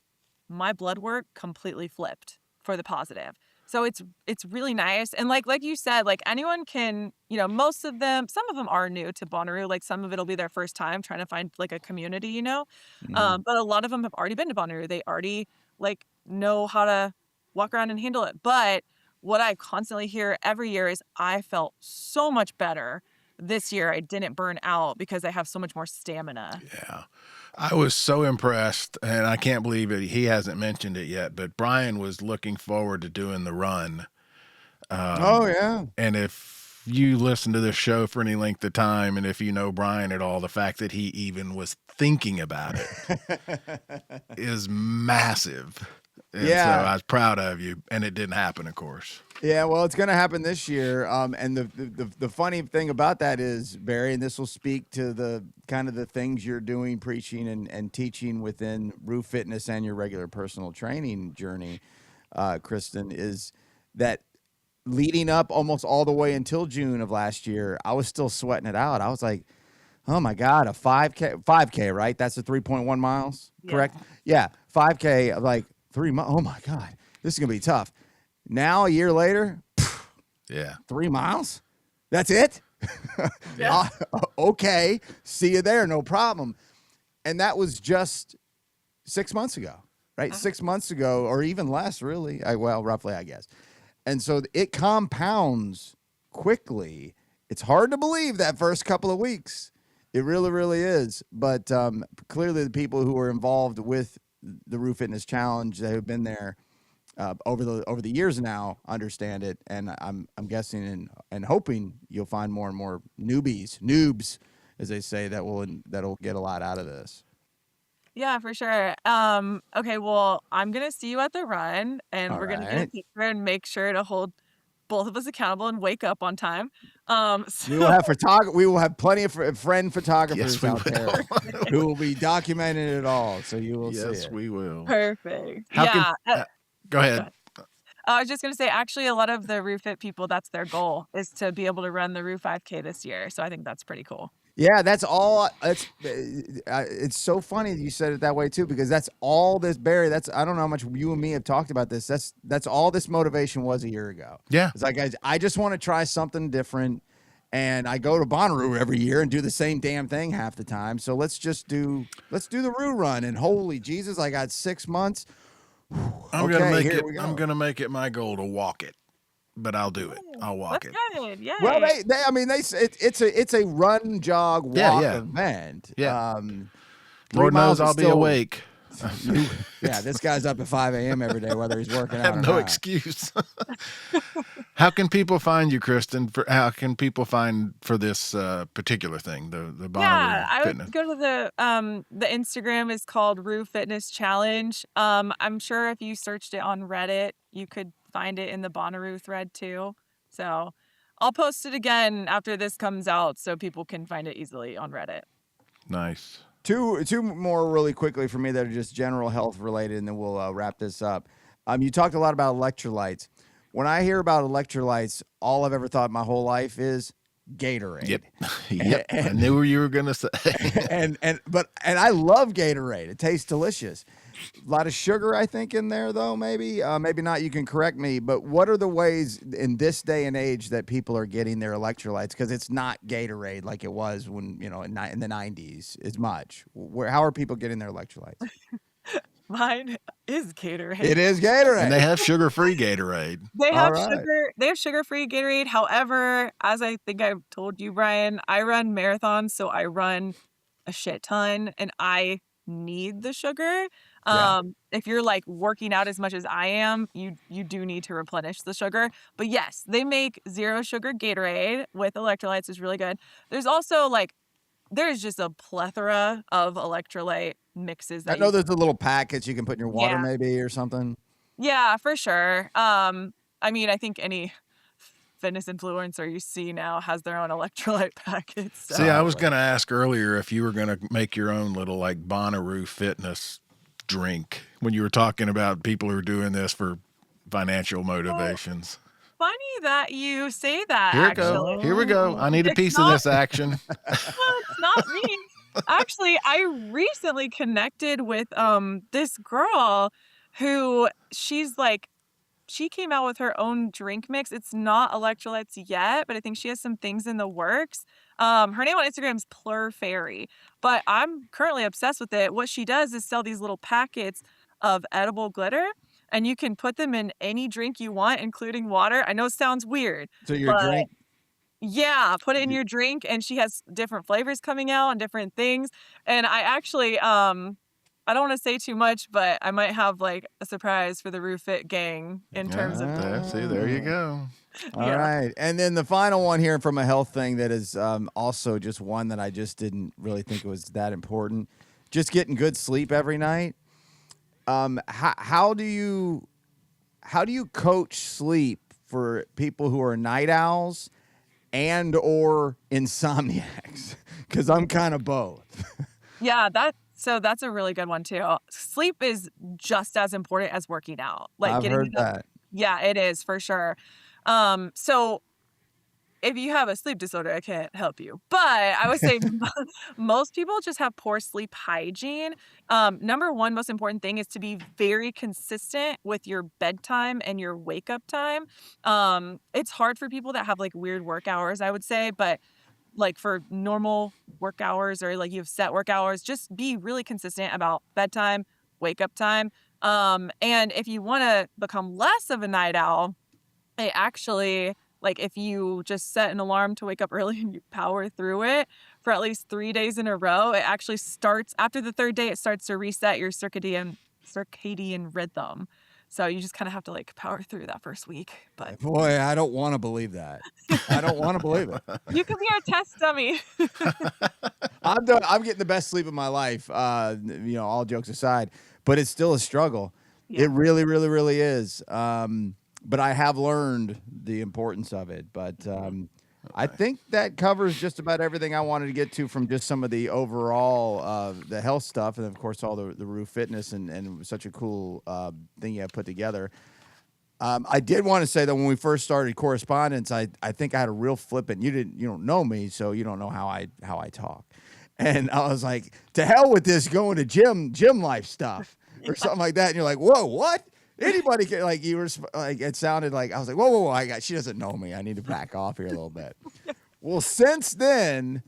my blood work completely flipped for the positive. So it's really nice. And like you said, like anyone can, most of them, some of them are new to Bonnaroo. Like some of it'll be their first time trying to find like a community. Mhm. But a lot of them have already been to Bonnaroo. They already like know how to walk around and handle it. But what I constantly hear every year is I felt so much better this year. I didn't burn out because I have so much more stamina. Yeah. I was so impressed, and I can't believe it. He hasn't mentioned it yet, but Brian was looking forward to doing the run. Oh yeah. And if you listen to this show for any length of time, and if you know Brian at all, the fact that he even was thinking about it is massive. And so Yeah. I was proud of you, and it didn't happen, of course. Yeah, well, it's going to happen this year. And the funny thing about that is, Barry, and this will speak to the kind of the things you're doing, preaching and teaching within Roo Fitness and your regular personal training journey, Kristen, is that leading up almost all the way until June of last year, I was still sweating it out. I was like, oh my God, a 5K, right? That's the 3.1 miles, correct? Yeah, 5K, like 3 miles. Oh my God, this is going to be tough. Now, a year later, Yeah. 3 miles? That's it? Yeah. Okay, see you there, no problem. And that was just 6 months ago, right? 6 months ago, or even less, really. Well, roughly, I guess. And so it compounds quickly. It's hard to believe that first couple of weeks. It really, really is. But clearly, the people who are involved with the Roo Fitness Challenge, they have been there over the years now, understand it, and I'm guessing and hoping you'll find more and more noobs, as they say, that'll get a lot out of this. Yeah, for sure. Okay, well, I'm gonna see you at the run, and All we're gonna get a right. picture and make sure to hold both of us accountable and wake up on time. We will have We will have plenty of friend photographers Yes, we out there will. who will be documenting it all, so you will see Yes, it. we will. Perfect. How can Yeah. go ahead. I was just gonna say, actually, a lot of the Roo Fit people, that's their goal, is to be able to run the Roo 5K this year. So I think that's pretty cool. Yeah, that's all. It's so funny that you said it that way too, because that's all this, Barry. I don't know how much you and me have talked about this. That's all this motivation was a year ago. Yeah. It's like, guys, I just want to try something different, and I go to Bonnaroo every year and do the same damn thing half the time. So let's do the Roo run. And holy Jesus, I got 6 months. I'm gonna make here it. we go. I'm gonna make it my goal to walk it, but I'll do it. Oh, I'll walk that's it. good. Yay. Well, I mean, it's a run, jog, walk Yeah. event. Yeah. 3 Lord miles knows is I'll be still- awake. Yeah, this guy's up at 5 a.m. every day, whether he's working I out have or no not. excuse. How can people find you, Kristen? How can people find for this particular thing, the Bonnaroo Yeah, I Fitness? would go to the Instagram is called Roo Fitness Challenge. I'm sure if you searched it on Reddit, you could find it in the Bonnaroo thread too. So I'll post it again after this comes out so people can find it easily on Reddit. Nice. Two more really quickly for me that are just general health related, and then we'll wrap this up. You talked a lot about electrolytes. When I hear about electrolytes, all I've ever thought my whole life is Gatorade. Yep. Yep. I knew what you were gonna say. and I love Gatorade. It tastes delicious. A lot of sugar, I think, in there though. Maybe not. You can correct me. But what are the ways in this day and age that people are getting their electrolytes? Because it's not Gatorade like it was when in the '90s as much. How are people getting their electrolytes? Mine is Gatorade. It is Gatorade. And they have sugar-free Gatorade. They have All right. sugar. They have sugar-free Gatorade. However, as I think I've told you, Brian, I run marathons, so I run a shit ton, and I need the sugar. Yeah. If you're like working out as much as I am, you do need to replenish the sugar. But yes, they make zero sugar Gatorade with electrolytes is really good. There's also there's just a plethora of electrolyte mixes. I know there's the little packets you can put in your water, Yeah. maybe, or something. Yeah, for sure. I mean, I think any fitness influencer you see now has their own electrolyte packets. So. See, I was going to ask earlier if you were going to make your own little Bonnaroo Fitness drink when you were talking about people who are doing this for financial motivations. Funny that you say that. Here we actually. go. Here we go. I need a piece of this action. Well, it's not me. Actually, I recently connected with this girl who she came out with her own drink mix. It's not electrolytes yet, but I think she has some things in the works. Her name on Instagram is Plur Fairy, but I'm currently obsessed with it. What she does is sell these little packets of edible glitter, and you can put them in any drink you want, including water. I know it sounds weird. So your but drink. Yeah, put it in your drink, and she has different flavors coming out and different things. And I actually, I don't want to say too much, but I might have like a surprise for the Roo Fit gang in terms of, See, there you Ah. go. All yeah. right. And then the final one here from a health thing that is also just one that I just didn't really think it was that important. Just getting good sleep every night. How do you coach sleep for people who are night owls and or insomniacs? Because I'm kind of both. Yeah, that's a really good one too. Sleep is just as important as working out. Like I've getting heard enough. that. Yeah, it is for sure. So if you have a sleep disorder, I can't help you. But I would say most people just have poor sleep hygiene. Number one most important thing is to be very consistent with your bedtime and your wake up time. It's hard for people that have like weird work hours, I would say, but like for normal work hours or like you have set work hours, just be really consistent about bedtime, wake up time. And if you want to become less of a night owl, it actually, like if you just set an alarm to wake up early and you power through it for at least 3 days in a row, it actually starts after the third day, it starts to reset your circadian rhythm. So you just kind of have to like power through that first week. But Boy, I don't want to believe that. I don't want to believe it. you can be our test dummy. I'm getting the best sleep of my life. All jokes aside, but it's still a struggle. Yeah. It really, really, really is. But I have learned the importance of it. But I think that covers just about everything I wanted to get to from just some of the overall the health stuff, and of course all the Roo Fitness and such a cool thing you have put together. I did want to say that when we first started correspondence, I think I had a real flippant. You don't know me, so you don't know how I talk. And I was like, to hell with this going to gym life stuff or something like that. And you're like, whoa, what? Anybody can, like, you were like, it sounded like I was like, whoa, she doesn't know me. I need to back off here a little bit. Well, since then,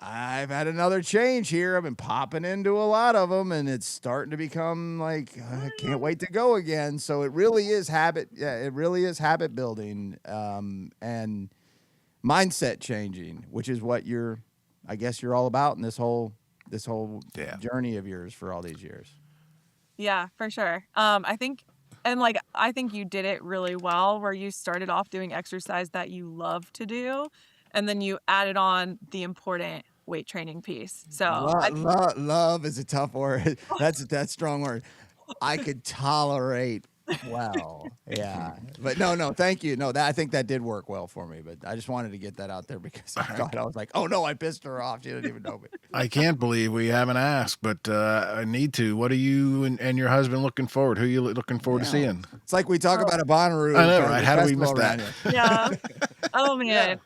I've had another change here. I've been popping into a lot of them, and it's starting to become like I can't wait to go again. So it really is habit. Yeah, it really is habit building and mindset changing, which is what I guess you're all about in this whole journey of yours for all these years. Yeah, for sure. I think you did it really well where you started off doing exercise that you love to do, and then you added on the important weight training piece. So Love is a tough word. That's a strong word. I could tolerate well. Yeah. But no, thank you. No, I think that did work well for me, but I just wanted to get that out there because I was like, oh no, I pissed her off. She didn't even know me. I can't believe we haven't asked, but I need to. What are you and your husband looking forward? Who are you looking forward to seeing? It's like we talk about a Bonnaroo. I know, right? How do we miss that? yeah. Oh man.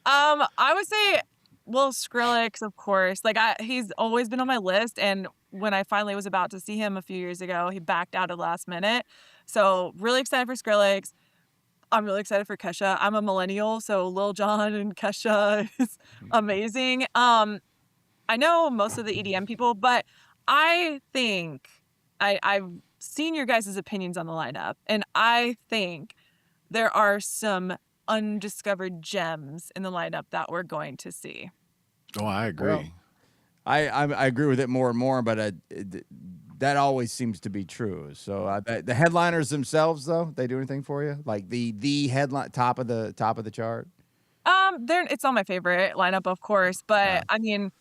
I would say, well, Skrillex, of course. Like he's always been on my list, and when I finally was about to see him a few years ago, he backed out at the last minute. So really excited for Skrillex. I'm really excited for Kesha. I'm a millennial, so Lil Jon and Kesha is amazing. I know most of the EDM people, but I think I've seen your guys' opinions on the lineup, and I think there are some undiscovered gems in the lineup that we're going to see. Oh, I agree. Well, I agree with it more and more, but that always seems to be true. So the headliners themselves, though, they do anything for you? Like the headline top of the chart? It's on my favorite lineup, of course, but I mean,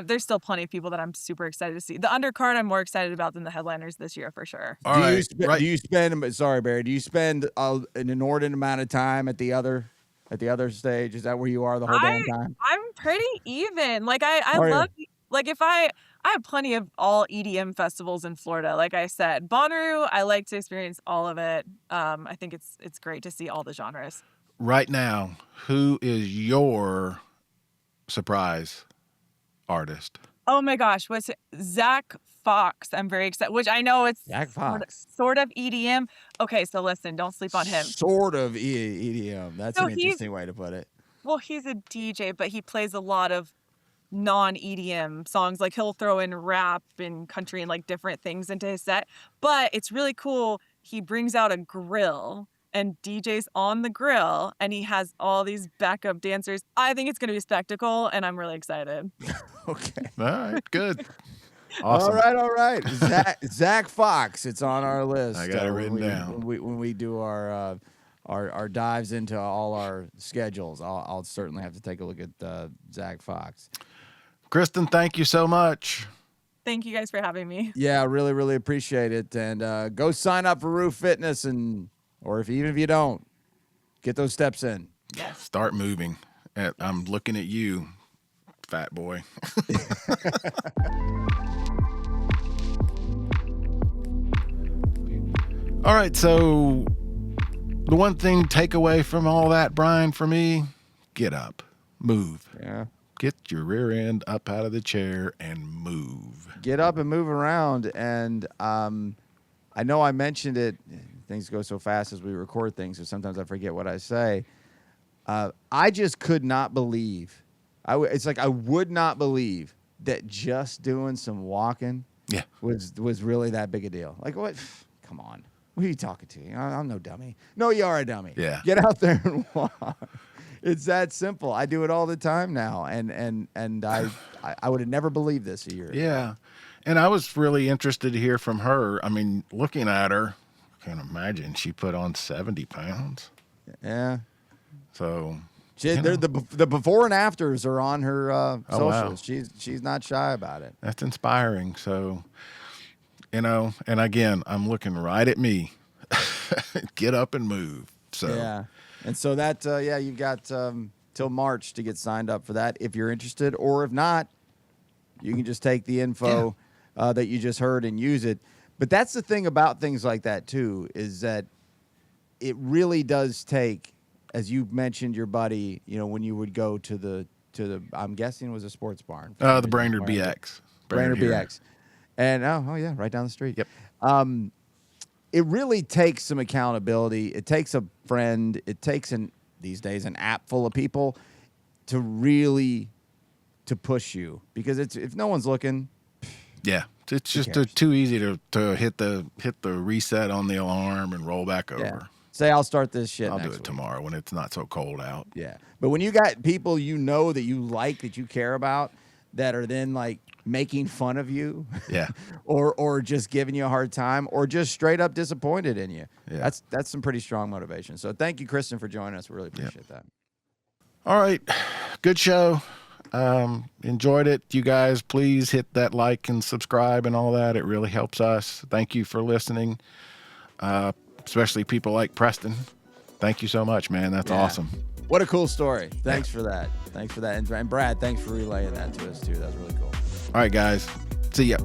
there's still plenty of people that I'm super excited to see. The undercard I'm more excited about than the headliners this year for sure. Do you spend? Sorry, Barry. Do you spend an inordinate amount of time at the other stage? Is that where you are the whole damn time? I'm pretty even. Like I love. Like if I have plenty of all EDM festivals in Florida. Like I said, Bonnaroo, I like to experience all of it. I think it's great to see all the genres. Right now, who is your surprise artist? Oh my gosh, what's it? Zach Fox. I'm very excited, which I know it's Zach Fox. Sort of EDM. Okay, so listen, don't sleep on him. Sort of EDM. That's an interesting way to put it. Well, he's a DJ, but he plays a lot of non-EDM songs. Like he'll throw in rap and country and like different things into his set. But it's really cool. He brings out a grill and DJs on the grill, and he has all these backup dancers. I think it's going to be a spectacle, and I'm really excited. Okay. All right, good. Awesome. All right. Zach Fox. It's on our list. I got it written down. When we do our dives into all our schedules, I'll certainly have to take a look at Zach Fox. Christin, thank you so much. Thank you guys for having me. Yeah, really, really appreciate it. And go sign up for Roo Fitness, or even if you don't, get those steps in. Yes. Start moving. I'm looking at you, fat boy. All right, so the one thing takeaway from all that, Brian, for me, get up, move. Yeah. Get your rear end up out of the chair and move. Get up and move around. And I know I mentioned it. Things go so fast as we record things, so sometimes I forget what I say. I just could not believe. It's like I would not believe that just doing some walking was really that big a deal. Like, what? Come on. Who are you talking to? I'm no dummy. No, you are a dummy. Yeah. Get out there and walk. It's that simple. I do it all the time now, and I would have never believed this a year ago. Yeah. And I was really interested to hear from her. I mean, looking at her, I can't imagine she put on 70 pounds. Yeah. So the before and afters are on her socials. Wow. She's not shy about it. That's inspiring. So, and again, I'm looking right at me. Get up and move. So yeah. And so that, you've got till March to get signed up for that if you're interested. Or if not, you can just take the info that you just heard and use it. But that's the thing about things like that, too, is that it really does take, as you mentioned your buddy, when you would go to the I'm guessing it was a sports barn. The Brainerd BX. Brainerd here. BX. And, yeah, right down the street. Yep. It really takes some accountability. It takes a friend. It takes these days an app full of people to really push you, because if no one's looking, yeah, it's just too easy to hit the reset on the alarm and roll back over. Yeah. Say I'll start this shit. I'll next do it week. tomorrow when it's not so cold out. Yeah, but when you got people that you like, that you care about, that are then like making fun of you, yeah, or just giving you a hard time, or just straight up disappointed in you. Yeah. That's some pretty strong motivation. So thank you, Christin, for joining us. We really appreciate that. All right, good show. Enjoyed it. You guys, please hit that like and subscribe and all that. It really helps us. Thank you for listening. Especially people like Preston. Thank you so much, man. That's awesome. What a cool story. Thanks for that. And Brad, thanks for relaying that to us too. That was really cool. All right, guys. See ya.